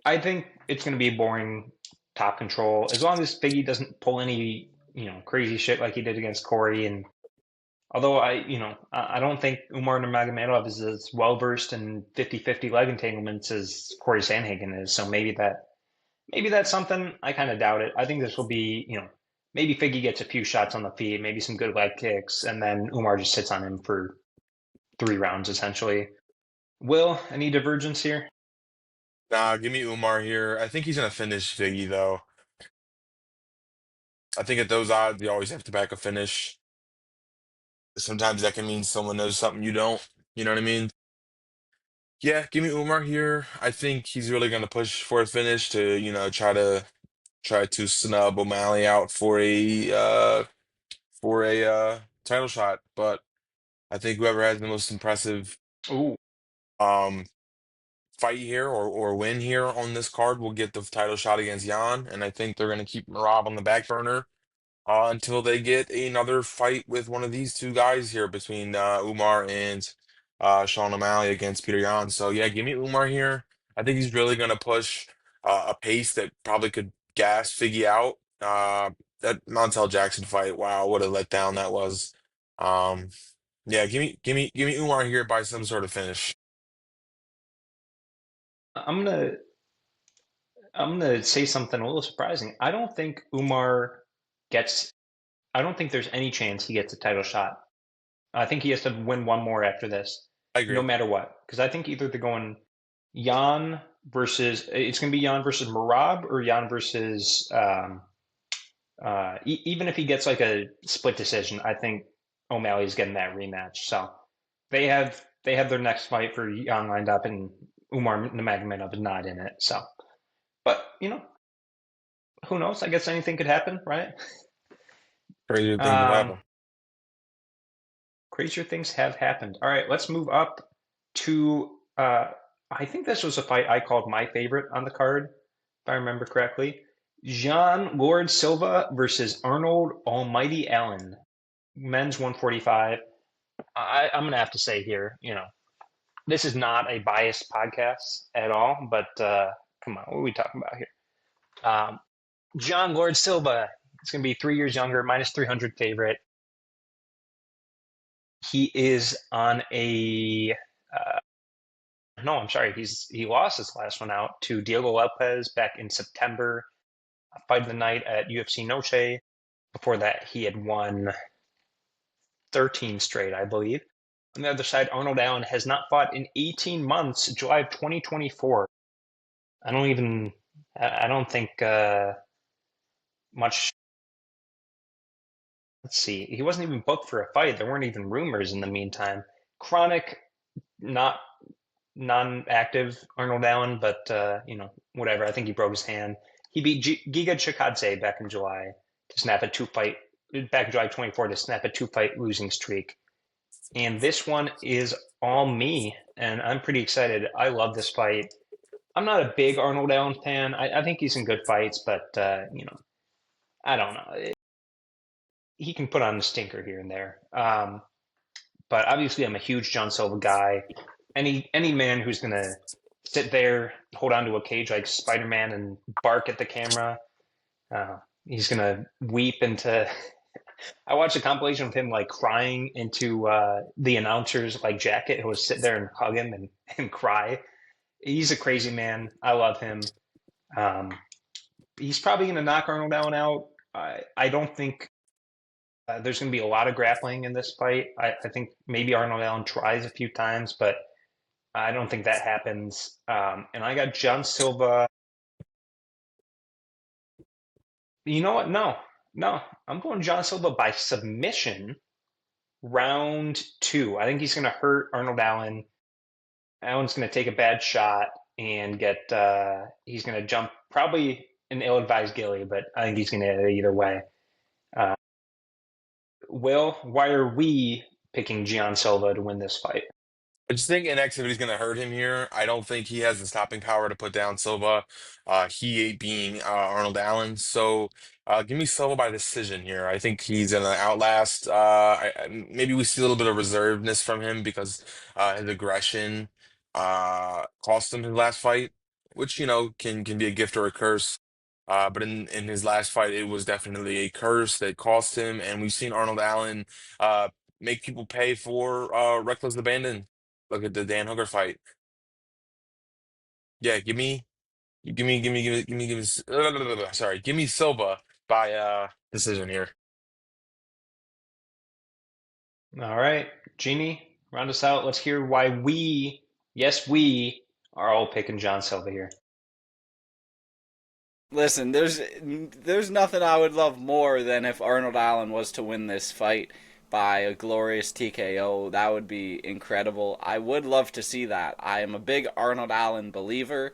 I think it's going to be a boring top control as long as Figgy doesn't pull any crazy shit like he did against Corey. And although I don't think Umar Nurmagomedov is as well versed in 50-50 leg entanglements as Corey Sandhagen is, so maybe that's something. I kind of doubt it. I think this will be maybe Figgy gets a few shots on the feet, maybe some good leg kicks, and then Umar just sits on him for 3 rounds essentially. Will, any divergence here? Nah, give me Umar here. I think he's gonna finish Figgy though. I think at those odds, you always have to back a finish. Sometimes that can mean someone knows something you don't. You know what I mean? Yeah, give me Umar here. I think he's really gonna push for a finish to, try to snub O'Malley out for a title shot. But I think whoever has the most impressive Ooh, um fight here or win here on this card will get the title shot against Jan. And I think they're gonna keep Marab on the back burner until they get another fight with one of these two guys here between Umar and Sean O'Malley against Peter Yan. So yeah, give me Umar here. I think he's really gonna push a pace that probably could gas Figgy out. That Montel Jackson fight, wow, what a letdown that was. Um, yeah, give me Umar here by some sort of finish. I'm gonna I'm gonna say something a little surprising. I don't think Umar gets. I don't think there's any chance he gets a title shot. I think he has to win one more after this, I no agree. matter what. Because I think either they're going Jan versus it's going to be Jan versus Marab or Jan versus even if he gets like a split decision, I think O'Malley's getting that rematch. So they have their next fight for Jan lined up, and Umar Nurmagomedov is not in it. So, but who knows? I guess anything could happen, right? Crazy things have Um, happened. Crazier things have happened. All right, let's move up to. I think this was a fight I called my favorite on the card, if I remember correctly. Jean Lord Silva versus Arnold Almighty Allen, men's 145. I'm gonna have to say here, this is not a biased podcast at all, but come on, what are we talking about here? Um, John Lord Silva, it's gonna be 3 years younger, minus 300 favorite. He is on a no, I'm sorry. He lost his last one out to Diego Lopez back in September, fight of the night at UFC Noche. Before that, he had won 13 straight, I believe. On the other side, Arnold Allen has not fought in 18 months, July of 2024. I don't even, I don't think much. Let's see. He wasn't even booked for a fight. There weren't even rumors in the meantime. Chronic, not non-active Arnold Allen, but whatever. I think he broke his hand. He beat Giga Chikadze back in July to snap a two-fight back in July 24 to snap a two-fight losing streak. And this one is all me, and I'm pretty excited. I love this fight. I'm not a big Arnold Allen fan. I think he's in good fights, but I don't know. He can put on the stinker here and there. But obviously, I'm a huge John Silva guy. Any man who's gonna sit there, hold onto a cage like Spider-Man and bark at the camera, he's gonna weep into. I watched a compilation of him like crying into the announcer's like jacket. Who would sit there and hug him and cry. He's a crazy man. I love him. Um, he's probably gonna knock Arnold Allen out. I don't think there's going to be a lot of grappling in this fight. I think maybe Arnold Allen tries a few times, but I don't think that happens. And I got John Silva. You know what? No. I'm going John Silva by submission, round two. I think he's going to hurt Arnold Allen. Allen's going to take a bad shot and he's going to jump probably an ill-advised gilly, but I think he's going to hit it either way. Uh, Will, why are we picking Gian Silva to win this fight? I just think inactivity is going to hurt him here. I don't think he has the stopping power to put down Silva. He being Arnold Allen. So give me Silva by decision here. I think he's going to outlast. Maybe we see a little bit of reservedness from him because his aggression cost him his last fight, which can be a gift or a curse. But in his last fight, it was definitely a curse that cost him, and we've seen Arnold Allen uh, make people pay for reckless abandon. Look at the Dan Hooker fight. Yeah, sorry, give me Silva by decision here. All right, Jeannie, round us out. Let's hear why yes, we are all picking John Silva here. Listen, there's nothing I would love more than if Arnold Allen was to win this fight by a glorious TKO. That would be incredible. I would love to see that. I am a big Arnold Allen believer.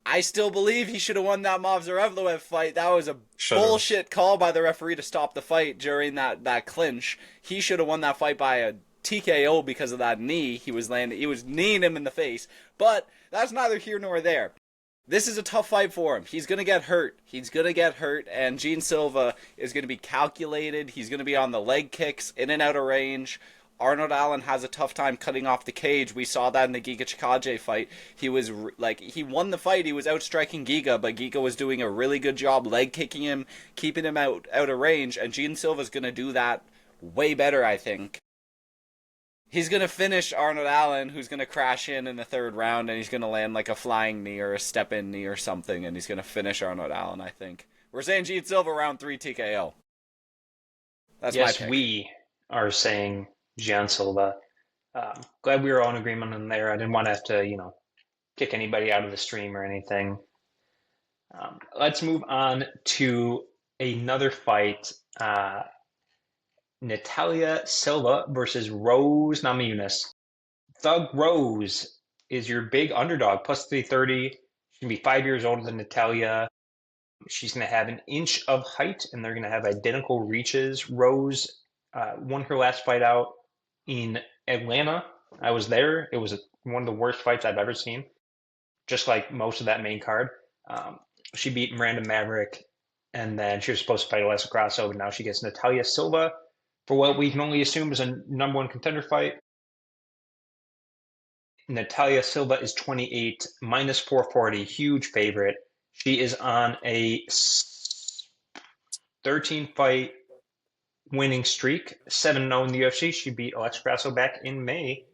I still believe he should have won that Movsarevloev fight. That was a Should have. bullshit call by the referee to stop the fight during that clinch. He should have won that fight by a TKO because of that knee he was landing. He was kneeing him in the face. But that's neither here nor there. This is a tough fight for him. He's going to get hurt. And Gene Silva is going to be calculated. He's going to be on the leg kicks, in and out of range. Arnold Allen has a tough time cutting off the cage. We saw that in the Giga Chikadze fight. He was like he won the fight. He was outstriking Giga, but Giga was doing a really good job leg kicking him, keeping him out of range. And Gene Silva's gonna do that way better, I think. He's gonna finish Arnold Allen, who's gonna crash in the third round, and he's gonna land like a flying knee or a step in knee or something, and he's gonna finish Arnold Allen. I think we're saying Gene Silva round 3 TKO. That's my Yes, pick. we are saying Gian Silva. Glad we were all in agreement on there. I didn't want to have to, kick anybody out of the stream or anything. Let's move on to another fight. Natalia Silva versus Rose Namajunas. Thug Rose is your big underdog, plus 330. She's going to be 5 years older than Natalia. She's going to have an inch of height, and they're going to have identical reaches. Rose won her last fight out in Atlanta. I was there. It was one of the worst fights I've ever seen, just like most of that main card. Um, she beat Miranda Maverick, and then she was supposed to fight Alessa Grasso, but now she gets Natalia Silva for what we can only assume is a number one contender fight. Natalia Silva is 28, minus 440, huge favorite. She is on a 13 fight winning streak, 7-0 in the UFC. She beat Alexa Grasso back in May.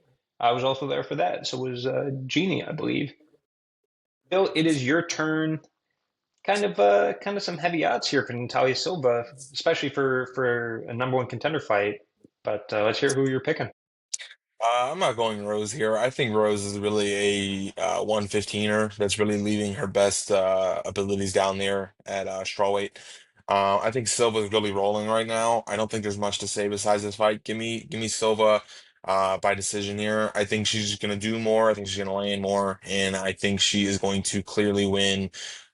I was also there for that. So was Jeannie, I believe. Bill, it is your turn. Kind of some heavy odds here for Natalia Silva, especially for a number one contender fight. But let's hear who you're picking. I'm not going Rose here. I think Rose is really a 115er that's really leaving her best abilities down there at strawweight. I think Silva's really rolling right now. I don't think there's much to say besides this fight. Give me Silva by decision here. I think she's just gonna do more. I think she's gonna land more, and I think she is going to clearly win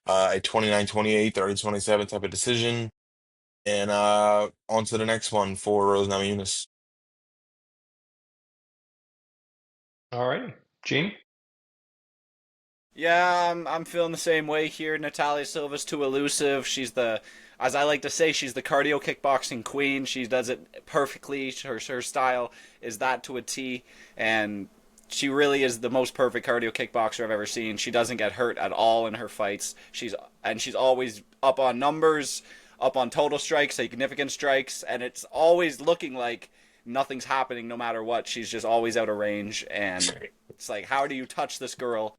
a 29-28, 30-27 type of decision. And on to the next one for Rose Namajunas. All right, Gene. Yeah, I'm feeling the same way here. Natalia Silva's too elusive. As I like to say, she's the cardio kickboxing queen. She does it perfectly. Her style is that to a T, and she really is the most perfect cardio kickboxer I've ever seen. She doesn't get hurt at all in her fights. She's always up on numbers, up on total strikes, significant strikes, and it's always looking like nothing's happening no matter what. She's just always out of range, and it's like, how do you touch this girl?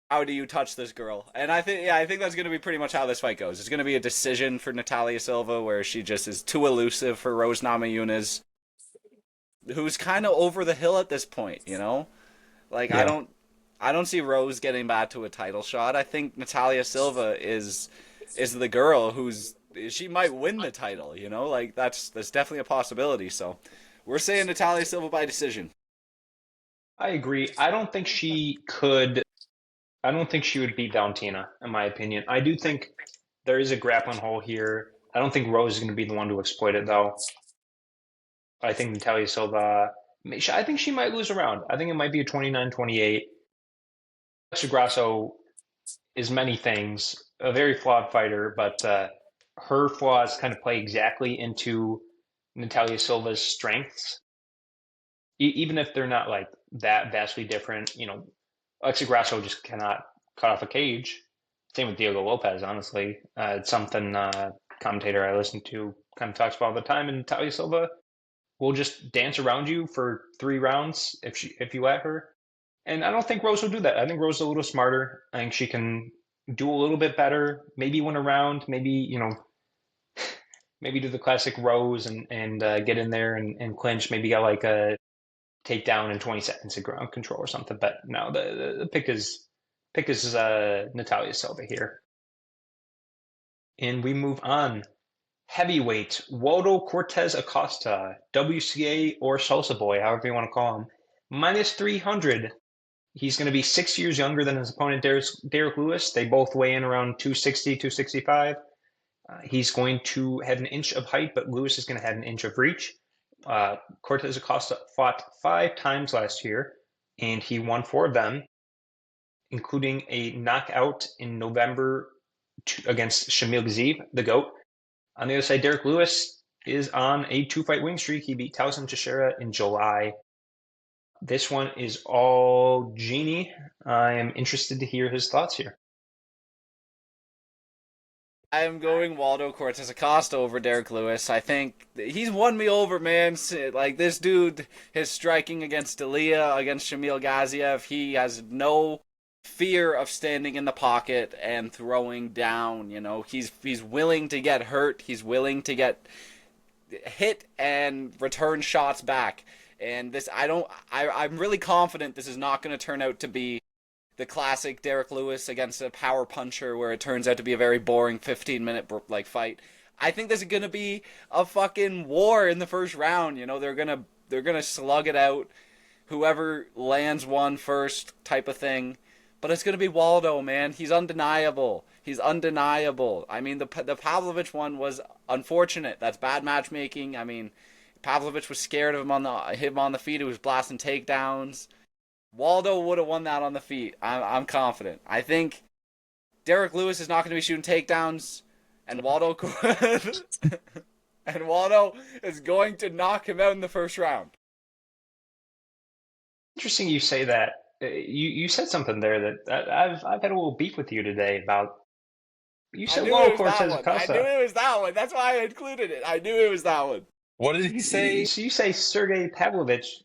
How do you touch this girl? And I think that's going to be pretty much how this fight goes. It's going to be a decision for Natalia Silva, where she just is too elusive for Rose Namajunas, who's kind of over the hill at this point. Like Yeah. I don't see Rose getting back to a title shot. I think Natalia Silva is the girl she might win the title. Like that's definitely a possibility. So we're saying Natalia Silva by decision. I agree. I don't think she would beat Valentina, in my opinion. I do think there is a grappling hole here. I don't think Rose is going to be the one to exploit it, though. I think Natalia Silva, I think she might lose a round. I think it might be a 29-28. Alexa Grasso is many things, a very flawed fighter, but her flaws kind of play exactly into Natalia Silva's strengths, even if they're not like that vastly different. Alexa Grasso just cannot cut off a cage. Same with Diego Lopez, honestly. It's something commentator I listen to kind of talks about all the time. And Natalia Silva will just dance around you for 3 rounds if you let her. And I don't think Rose will do that. I think Rose is a little smarter. I think she can do a little bit better. Maybe win a round. Maybe do the classic Rose and get in there and clinch. Maybe get like a takedown in 20 seconds of ground control or something. But no, the pick is Natalia Silva here. And we move on. Heavyweight, Waldo Cortez Acosta, WCA or Salsa Boy, however you want to call him, minus 300. He's going to be 6 years younger than his opponent, Derek Lewis. They both weigh in around 260, 265. He's going to have an inch of height, but Lewis is going to have an inch of reach. Cortez Acosta fought 5 times last year, and he won 4 of them, including a knockout in November against Shamil Gaziev, the GOAT. On the other side, Derek Lewis, is on a two-fight winning streak. He beat Tauson Teixeira in July. This one is all Genie. I am interested to hear his thoughts here. I am going Waldo Cortez Acosta over Derek Lewis. I think he's won me over, man. Like this dude, his striking against D'Elia, against Shamil Gaziev, he has no fear of standing in the pocket and throwing down. You know, he's willing to get hurt. He's willing to get hit and return shots back. And this, I'm really confident this is not going to turn out to be the classic Derek Lewis against a power puncher where it turns out to be a very boring 15-minute like fight. I think this is going to be a fucking war in the first round. You know, they're going to slug it out. Whoever lands one first type of thing. But it's going to be Waldo, man. He's undeniable. He's undeniable. I mean, the Pavlovich one was unfortunate. That's bad matchmaking. I mean, Pavlovich was scared of him on the feet. He was blasting takedowns. Waldo would have won that on the feet. I'm confident. I think Derek Lewis is not going to be shooting takedowns, and Waldo and Waldo is going to knock him out in the first round. Interesting you say that. You said something there that I've had a little beef with you today about. You I said knew it Whoa was that Cortez one. I knew Acosta. it was that one. That's why I included it. I knew it was that one. What did he say? So you say Sergey Pavlovich.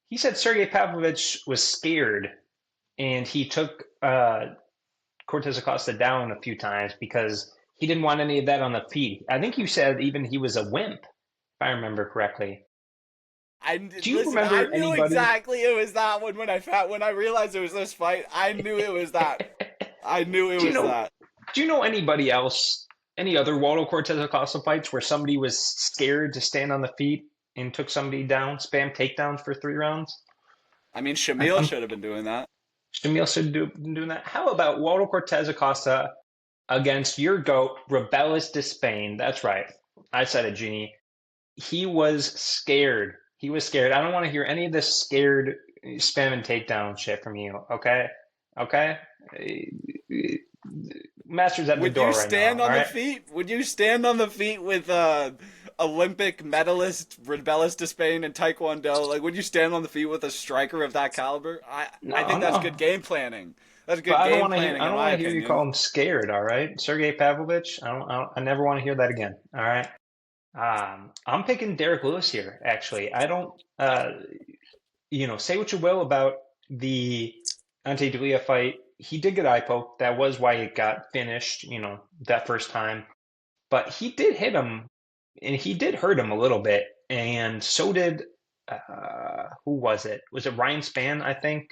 He said Sergey Pavlovich was scared and he took Cortez Acosta down a few times because he didn't want any of that on the feet. I think you said even he was a wimp, if I remember correctly. Do you Listen. I remember knew anybody? exactly it was that one when I realized it was this fight. I knew it was that. I knew it Do you was know? that. Do you know anybody else? Any other Waldo Cortez Acosta fights where somebody was scared to stand on the feet and took somebody down, spam takedowns for 3 rounds? I mean, I'm, Shamil I'm should have been doing that. Shamil should do doing that. How about Waldo Cortez Acosta against your goat, Rebellis Despain? That's right. I said it, Genie. He was scared. He was scared. I don't want to hear any of this scared spam and takedown shit from you. Okay, okay. Master's at the Would you door right now. stand All on the right. feet? Would you stand on the feet with Olympic medalist Rebellis Despain in Taekwondo? Like, would you stand on the feet with a striker of that caliber? I No, think that's good no. game planning. That's But good I don't game want to hear. planning, I in don't my want to hear you call opinion. him scared. All right, Sergey Pavlovich. I never want to hear that again. All right. I'm picking Derek Lewis here. Actually, I don't. Say what you will about the Ante Delija fight. He did get eye poke. That was why it got finished. That first time. But he did hit him, and he did hurt him a little bit. And so did who was it? Was it Ryan Spann? I think.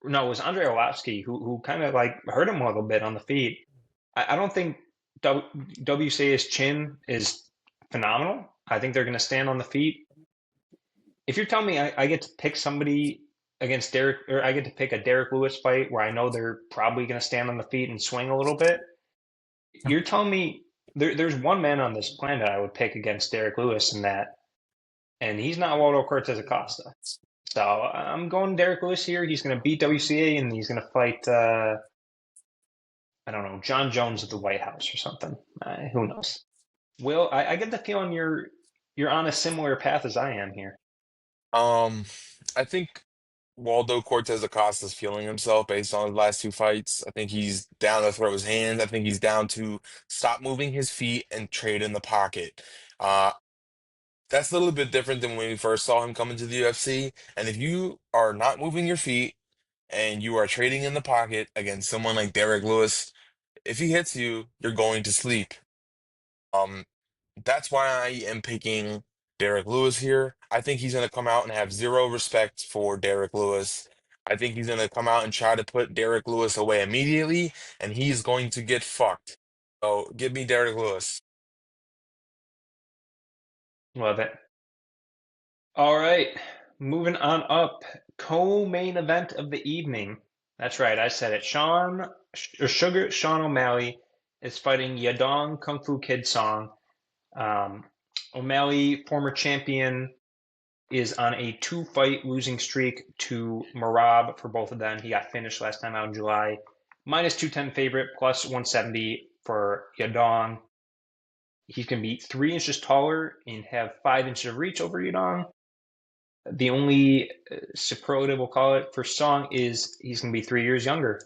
No, it was Andrei Arlovsky who kind of like hurt him a little bit on the feet. I don't think WCA's chin is phenomenal. I think they're going to stand on the feet. If you're telling me I get to pick somebody against Derek, or I get to pick a Derek Lewis fight where I know they're probably going to stand on the feet and swing a little bit, you're telling me there's one man on this planet I would pick against Derek Lewis in that, and he's not Waldo Cortez Acosta. So I'm going Derek Lewis here. He's going to beat WCA and he's going to fight, I don't know, John Jones at the White House or something. Who knows? Will, I get the feeling you're on a similar path as I am here. Um, I think Waldo Cortez Acosta is feeling himself based on his last two fights. I think he's down to throw his hands. I think he's down to stop moving his feet and trade in the pocket. Uh, that's a little bit different than when we first saw him come into the UFC. And if you are not moving your feet and you are trading in the pocket against someone like Derek Lewis, if he hits you, you're going to sleep. Um, that's why I am picking Derek Lewis here. I think he's going to come out and have zero respect for Derek Lewis. I think he's going to come out and try to put Derek Lewis away immediately, and he's going to get fucked. So give me Derek Lewis. Love it. All right, moving on up. Co-main event of the evening. That's right, I said it. Sean O'Malley is fighting Yadong Kung Fu Kid Song. O'Malley, former champion, is on a two-fight losing streak to Marab for both of them. He got finished last time out in July. Minus 210 favorite, plus 170 for Yadong. He's going to be 3 inches taller and have 5 inches of reach over Yudong. The only superlative we'll call it for Song is he's going to be 3 years younger.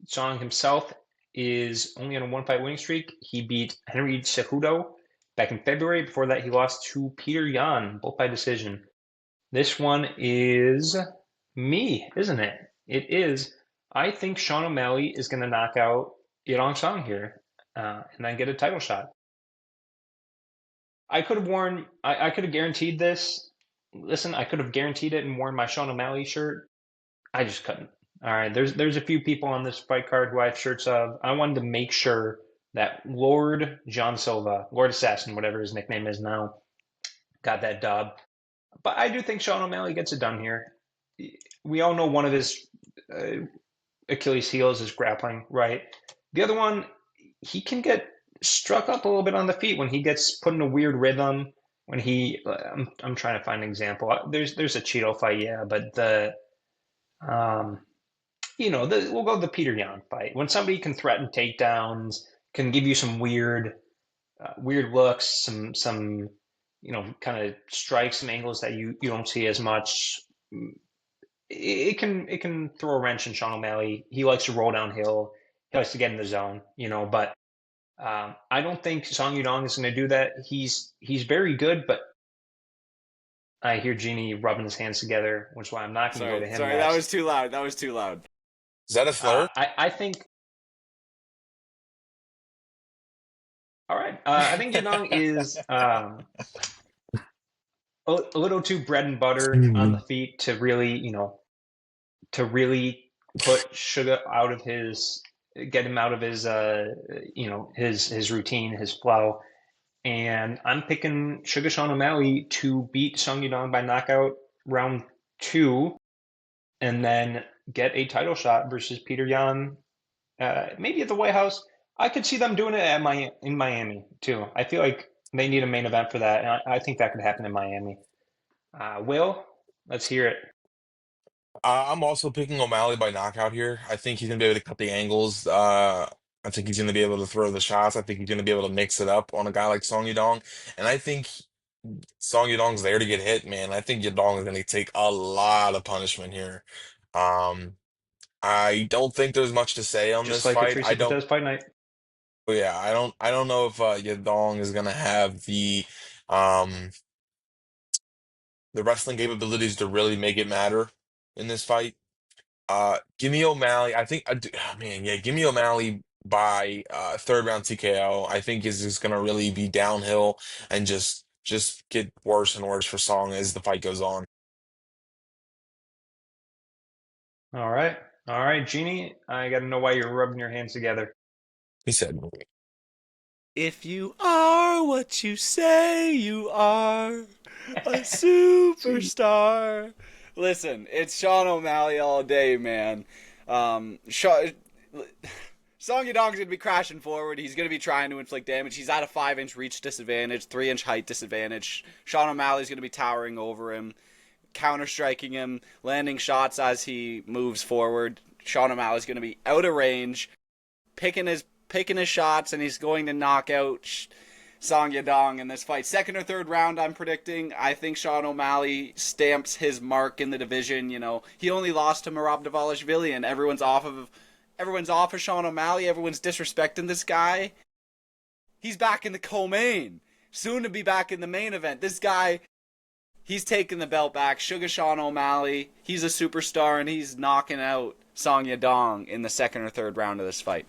Song himself is only on a one fight winning streak. He beat Henry Cejudo back in February. Before that, he lost to Peter Yan, both by decision. This one is me, isn't it? It is. I think Sean O'Malley is going to knock out Yadong Song here and then get a title shot. I could have worn, I could have guaranteed this. Listen, I could have guaranteed it and worn my Sean O'Malley shirt. I just couldn't. All right, there's a few people on this fight card who I have shirts of. I wanted to make sure that Lord John Silva, Lord Assassin, whatever his nickname is now, got that dub. But I do think Sean O'Malley gets it done here. We all know one of his Achilles heels is grappling, right? The other one, he can get struck up a little bit on the feet when he gets put in a weird rhythm. When I'm trying to find an example. There's a Cheeto fight, yeah, but um, we'll go the Peter Yan fight. When somebody can threaten takedowns, can give you some weird looks, some kind of strikes and angles that you don't see as much. It can throw a wrench in Sean O'Malley. He likes to roll downhill. He likes to get in the zone, but I don't think Song Yudong is going to do that. He's very good, but I hear Genie rubbing his hands together, which is why I'm not going to go to him Sorry, that next. was too loud. That was too loud. Is that a slur? I think. All right. I think Yudong is a little too bread and butter on the feet to really put Sugar out of get him out of his routine, his flow. And I'm picking Sugar Sean O'Malley to beat Song Yudong by knockout round 2, and then get a title shot versus Peter Yan, maybe at the White House. I could see them doing it in Miami too. I feel like they need a main event for that, and I think that could happen in Miami. Will, let's hear it. I'm also picking O'Malley by knockout here. I think he's gonna be able to cut the angles. I think he's gonna be able to throw the shots. I think he's gonna be able to mix it up on a guy like Song Yudong. And I think Song Yudong's there to get hit, man. I think Yudong is gonna take a lot of punishment here. Um, I don't think there's much to say on Just this like a fight. I Teresa don't. Cortez fight night. Yeah, I don't know if Yudong is gonna have um the wrestling capabilities to really make it matter in this fight. Give me O'Malley. I think, oh, man, yeah, give me O'Malley by third round TKO. I think is just gonna really be downhill and just get worse and worse for Song as the fight goes on. All right. All right, Jeannie, I got to know why you're rubbing your hands together. He said, If you are what you say you are, a superstar. Listen, it's Sean O'Malley all day, man. Song Yadong's going to be crashing forward. He's going to be trying to inflict damage. He's at a 5-inch reach disadvantage, 3-inch height disadvantage. Sean O'Malley's going to be towering over him, counter-striking him, landing shots as he moves forward. Sean O'Malley's going to be out of range, picking his shots, and he's going to knock out Song Yadong in this fight. Second or third round, I'm predicting. I think Sean O'Malley stamps his mark in the division. He only lost to Merab Dvalishvili, and everyone's off of Sean O'Malley. Everyone's disrespecting this guy. He's back in the co-main, soon to be back in the main event. This guy, he's taking the belt back. Sugar Sean O'Malley, he's a superstar, and he's knocking out Song Yadong in the second or third round of this fight.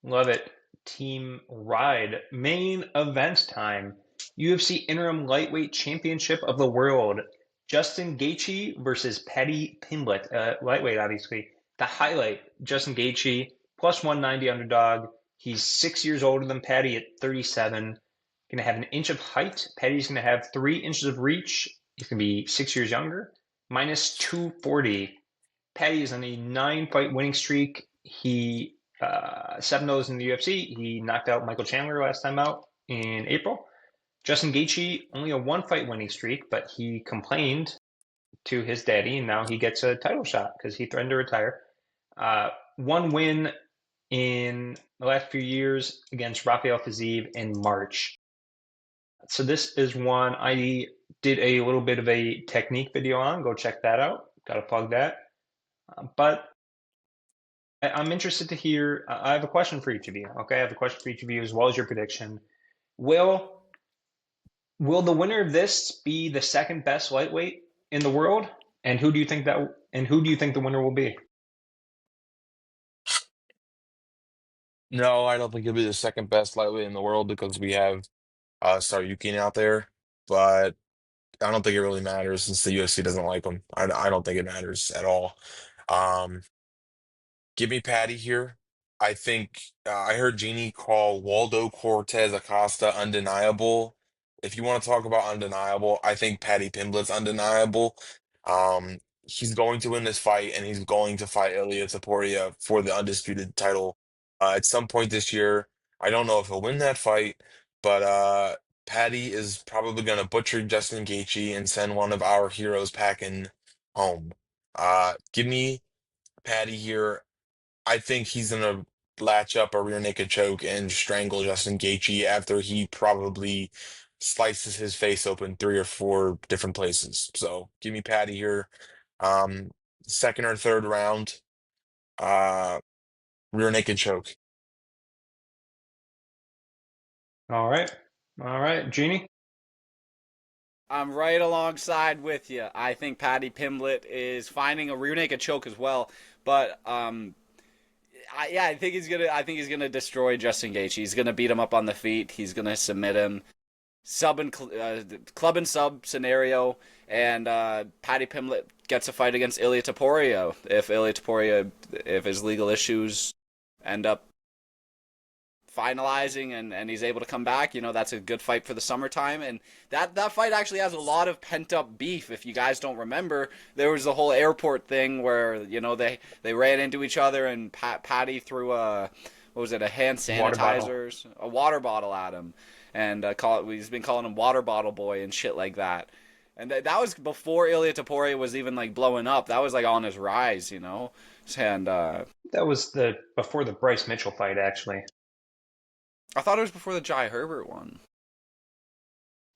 Love it. Team Ride. Main event time. UFC Interim Lightweight Championship of the World. Justin Gaethje versus Paddy Pimblett. Lightweight, obviously. The highlight, Justin Gaethje, plus 190 underdog. He's 6 years older than Paddy at 37. Going to have an inch of height. Paddy's going to have 3 inches of reach. He's going to be 6 years younger. Minus 240. Paddy is on a 9-fight winning streak. He 7-0 in the UFC. He knocked out Michael Chandler last time out in April. Justin Gaethje, only a 1-fight winning streak, but he complained to his daddy, and now he gets a title shot because he threatened to retire. 1 win in the last few years against Rafael Fiziev in March. So this is one I did a little bit of a technique video on. Go check that out. Got to plug that. But I'm interested to hear. I have a question for each of you. Okay, I have a question for each of you as well as your prediction. Will will the winner of this be the second best lightweight in the world? And who do you think that? And who do you think the winner will be? No, I don't think he'll be the second best lightweight in the world because we have Saryukin out there, but I don't think it really matters since the UFC doesn't like him. I don't think it matters at all. Um, Give me Patty here. I think I heard Jeannie call Waldo Cortez Acosta undeniable. If you want to talk about undeniable, I think Patty Pimblett's undeniable. He's going to win this fight, and he's going to fight Ilia Topuria for the undisputed title at some point this year. I don't know if he'll win that fight, but Patty is probably going to butcher Justin Gaethje and send one of our heroes packing home. Give me Patty here. I think he's gonna latch up a rear naked choke and strangle Justin Gaethje after he probably slices his face open three or four different places. So give me Patty here. Um, Second or third round, uh, rear naked choke. All right, all right, Jeannie. I'm right alongside with you. I think Paddy Pimblett is finding a rear naked choke as well, but yeah, I think he's gonna destroy Justin Gaethje. He's gonna beat him up on the feet. He's gonna submit him, club and sub scenario, and Paddy Pimblett gets a fight against Ilia Topuria. If his legal issues end up finalizing and he's able to come back, that's a good fight for the summertime. And that fight actually has a lot of pent up beef. If you guys don't remember, there was the whole airport thing where they ran into each other and Patty threw a what was it, a hand Water bottle. sanitizers, a water bottle at him, and he's been calling him water bottle boy and shit like that. And that was before Ilia Topuria was even like blowing up. That was like on his rise. And That was the before the Bryce Mitchell fight, actually. I thought it was before the Jai Herbert one.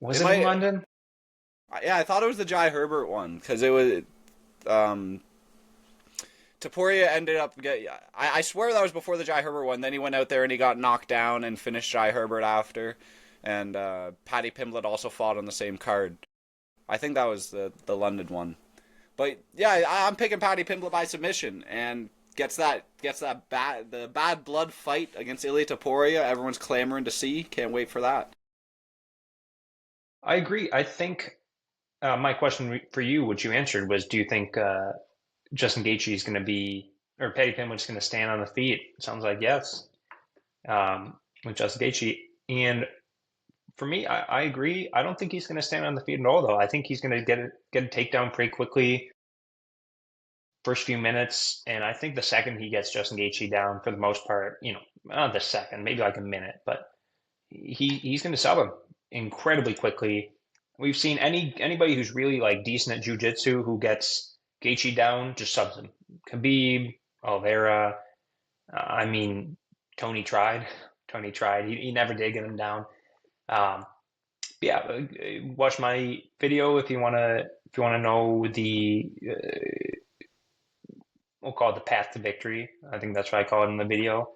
Was It it in might, London? yeah, I thought it was the Jai Herbert one because it was um, Taporia ended up I swear that was before the Jai Herbert one. Then he went out there and he got knocked down and finished Jai Herbert after, and Paddy Pimblett also fought on the same card. I think that was the London one. But yeah, I'm picking Paddy Pimblett by submission and the bad blood fight against Ilia Topuria. Everyone's clamoring to see. Can't wait for that. I agree. I think my question for you, which you answered, was do you think Justin Gaethje is going to be, or Paddy Pimblett's going to stand on the feet? It sounds like yes, with Justin Gaethje. And for me, I agree. I don't think he's going to stand on the feet at all, though. I think he's going to get a takedown pretty quickly, first few minutes, and I think the second he gets Justin Gaethje down, for the most part, not the second, maybe like a minute, but he's going to sub him incredibly quickly. We've seen anybody who's really like decent at jujitsu who gets Gaethje down just subs him. Khabib, Oliveira, I mean, Tony tried. Tony tried. He never did get him down. Um, yeah, watch my video if you wanna know the we'll call it the path to victory. I think that's what I call it in the video.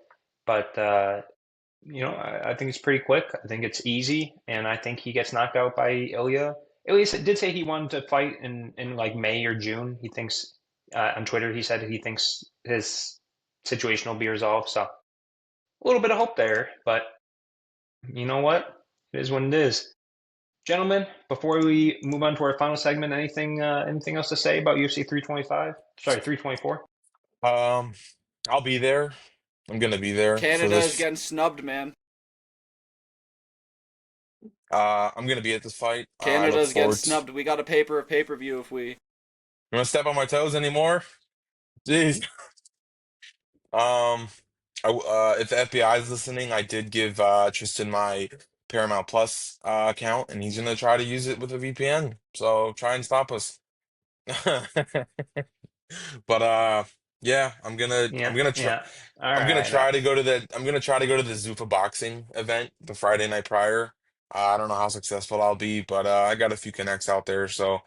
But I think it's pretty quick. I think it's easy, and I think he gets knocked out by Ilya. Ilya did say he wanted to fight in like May or June. He thinks on Twitter he said he thinks his situation will be resolved. So a little bit of hope there, but you know what? It is what it is. Gentlemen, before we move on to our final segment, anything else to say about UFC 325? Sorry, 324. Um, I'll be there. I'm gonna be there for Canada is this. getting snubbed, man. I'm gonna be at this fight. I Canada look is getting forward to. snubbed. We got a pay-per-view if we. You want to step on my toes anymore? Jeez. Um, if the FBI is listening, I did give Tristan my Paramount Plus account, and he's gonna try to use it with a VPN. So try and stop us. But Yeah, Yeah, yeah. All I'm gonna right. try to go to the I'm gonna try to go to the Zuffa boxing event the Friday night prior. I don't know how successful I'll be, but I got a few connects out there, so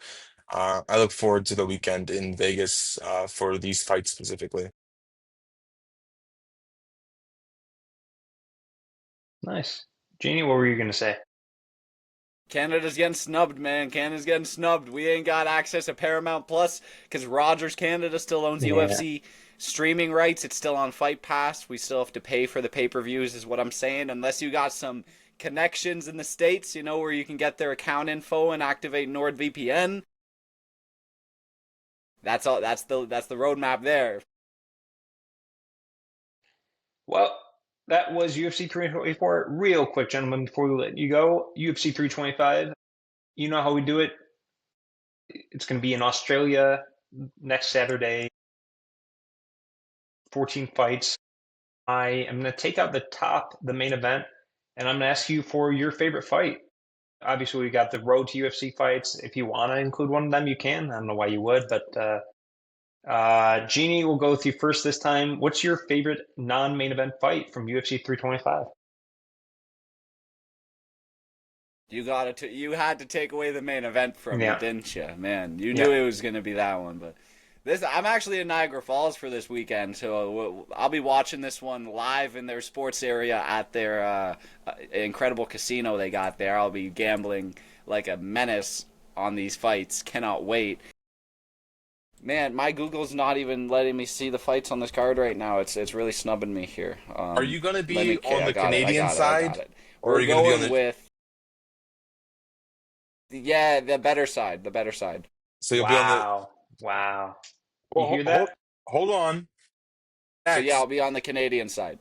I look forward to the weekend in Vegas for these fights specifically. Nice. Jeannie, what were you gonna say? Canada's getting snubbed, man. Canada's getting snubbed. We ain't got access to Paramount Plus because Rogers Canada still owns Yeah. UFC streaming rights. It's still on Fight Pass. We still have to pay for the pay per views, is what I'm saying. Unless you got some connections in the States, where you can get their account info and activate NordVPN. That's all. That's the roadmap there. Well, that was UFC 324. Real quick, gentlemen, before we let you go, UFC 325. You know how we do it. It's going to be in Australia next Saturday. 14 fights. I am going to take out the main event, and I'm going to ask you for your favorite fight. Obviously, we got the road to UFC fights. If you want to include one of them, you can. I don't know why you would, but Jeannie will go with you first this time. What's your favorite non-main event fight from UFC 325? You had to take away the main event from me, Yeah, didn't you? Man, you yeah. knew it was gonna be that one, but I'm actually in Niagara Falls for this weekend, so I'll be watching this one live in their sports area at their incredible casino they got there. I'll be gambling like a menace on these fights. Cannot wait. Man, my Google's not even letting me see the fights on this card right now. It's really snubbing me here. Are you gonna Let me. be Okay, on I the got it. I Canadian got it. I side, got it. or are We're you gonna be on going the? with yeah, the better side. The better side. So you'll be on the. Wow, wow. You Well, hear that? hold on. So yeah, X. I'll be on the Canadian side.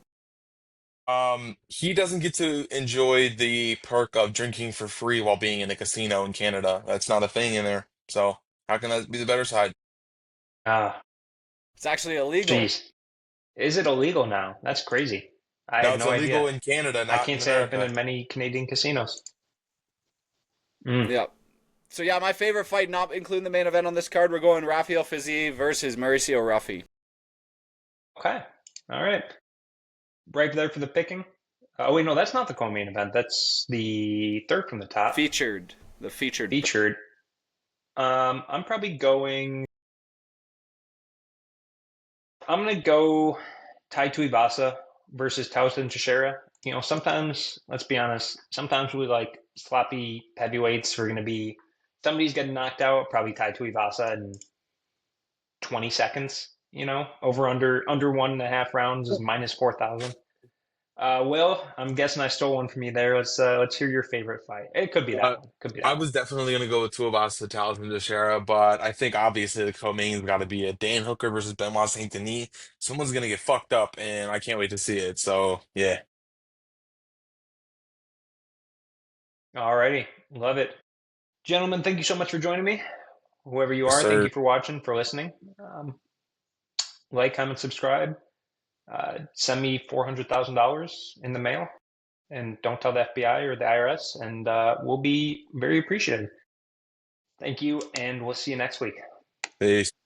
He doesn't get to enjoy the perk of drinking for free while being in a casino in Canada. That's not a thing in there. So how can that be the better side? Ah, It's actually illegal. jeez. Is it illegal now? That's crazy. I No, had it's no illegal idea. in Canada, I not can't in say I've been America. in many Canadian casinos. Mm, Yeah. So yeah, my favorite fight, not including the main event on this card, we're going Rafael Fiziev versus Mauricio Ruffy. okay. All right. Right there for the picking. Oh, wait, no, that's not the co-main event. That's the third from the top. Featured. The featured. Featured. I'm probably going. I'm gonna go Tai Tuivasa versus Tauson Teixeira. Sometimes, let's be honest, sometimes we like sloppy heavyweights. We're gonna be somebody's getting knocked out. Probably Tai Tuivasa in 20 seconds. Over under 1.5 rounds is -4,000. Will, I'm guessing I stole one from you there. Let's hear your favorite fight. It could be Uh, that one. Could be I that one. was definitely gonna go with Tuivasa, Talisman Teixeira, but I think obviously the co-main's got to be a Dan Hooker versus Benoit Saint Denis. Someone's gonna get fucked up, and I can't wait to see it. So yeah, Alrighty, love it, gentlemen. Thank you so much for joining me. Whoever you yes, are, thank sir. you for watching, for listening. Like, comment, subscribe. Send me $400,000 in the mail, and don't tell the FBI or the IRS, and we'll be very appreciative. Thank you, and we'll see you next week. Peace.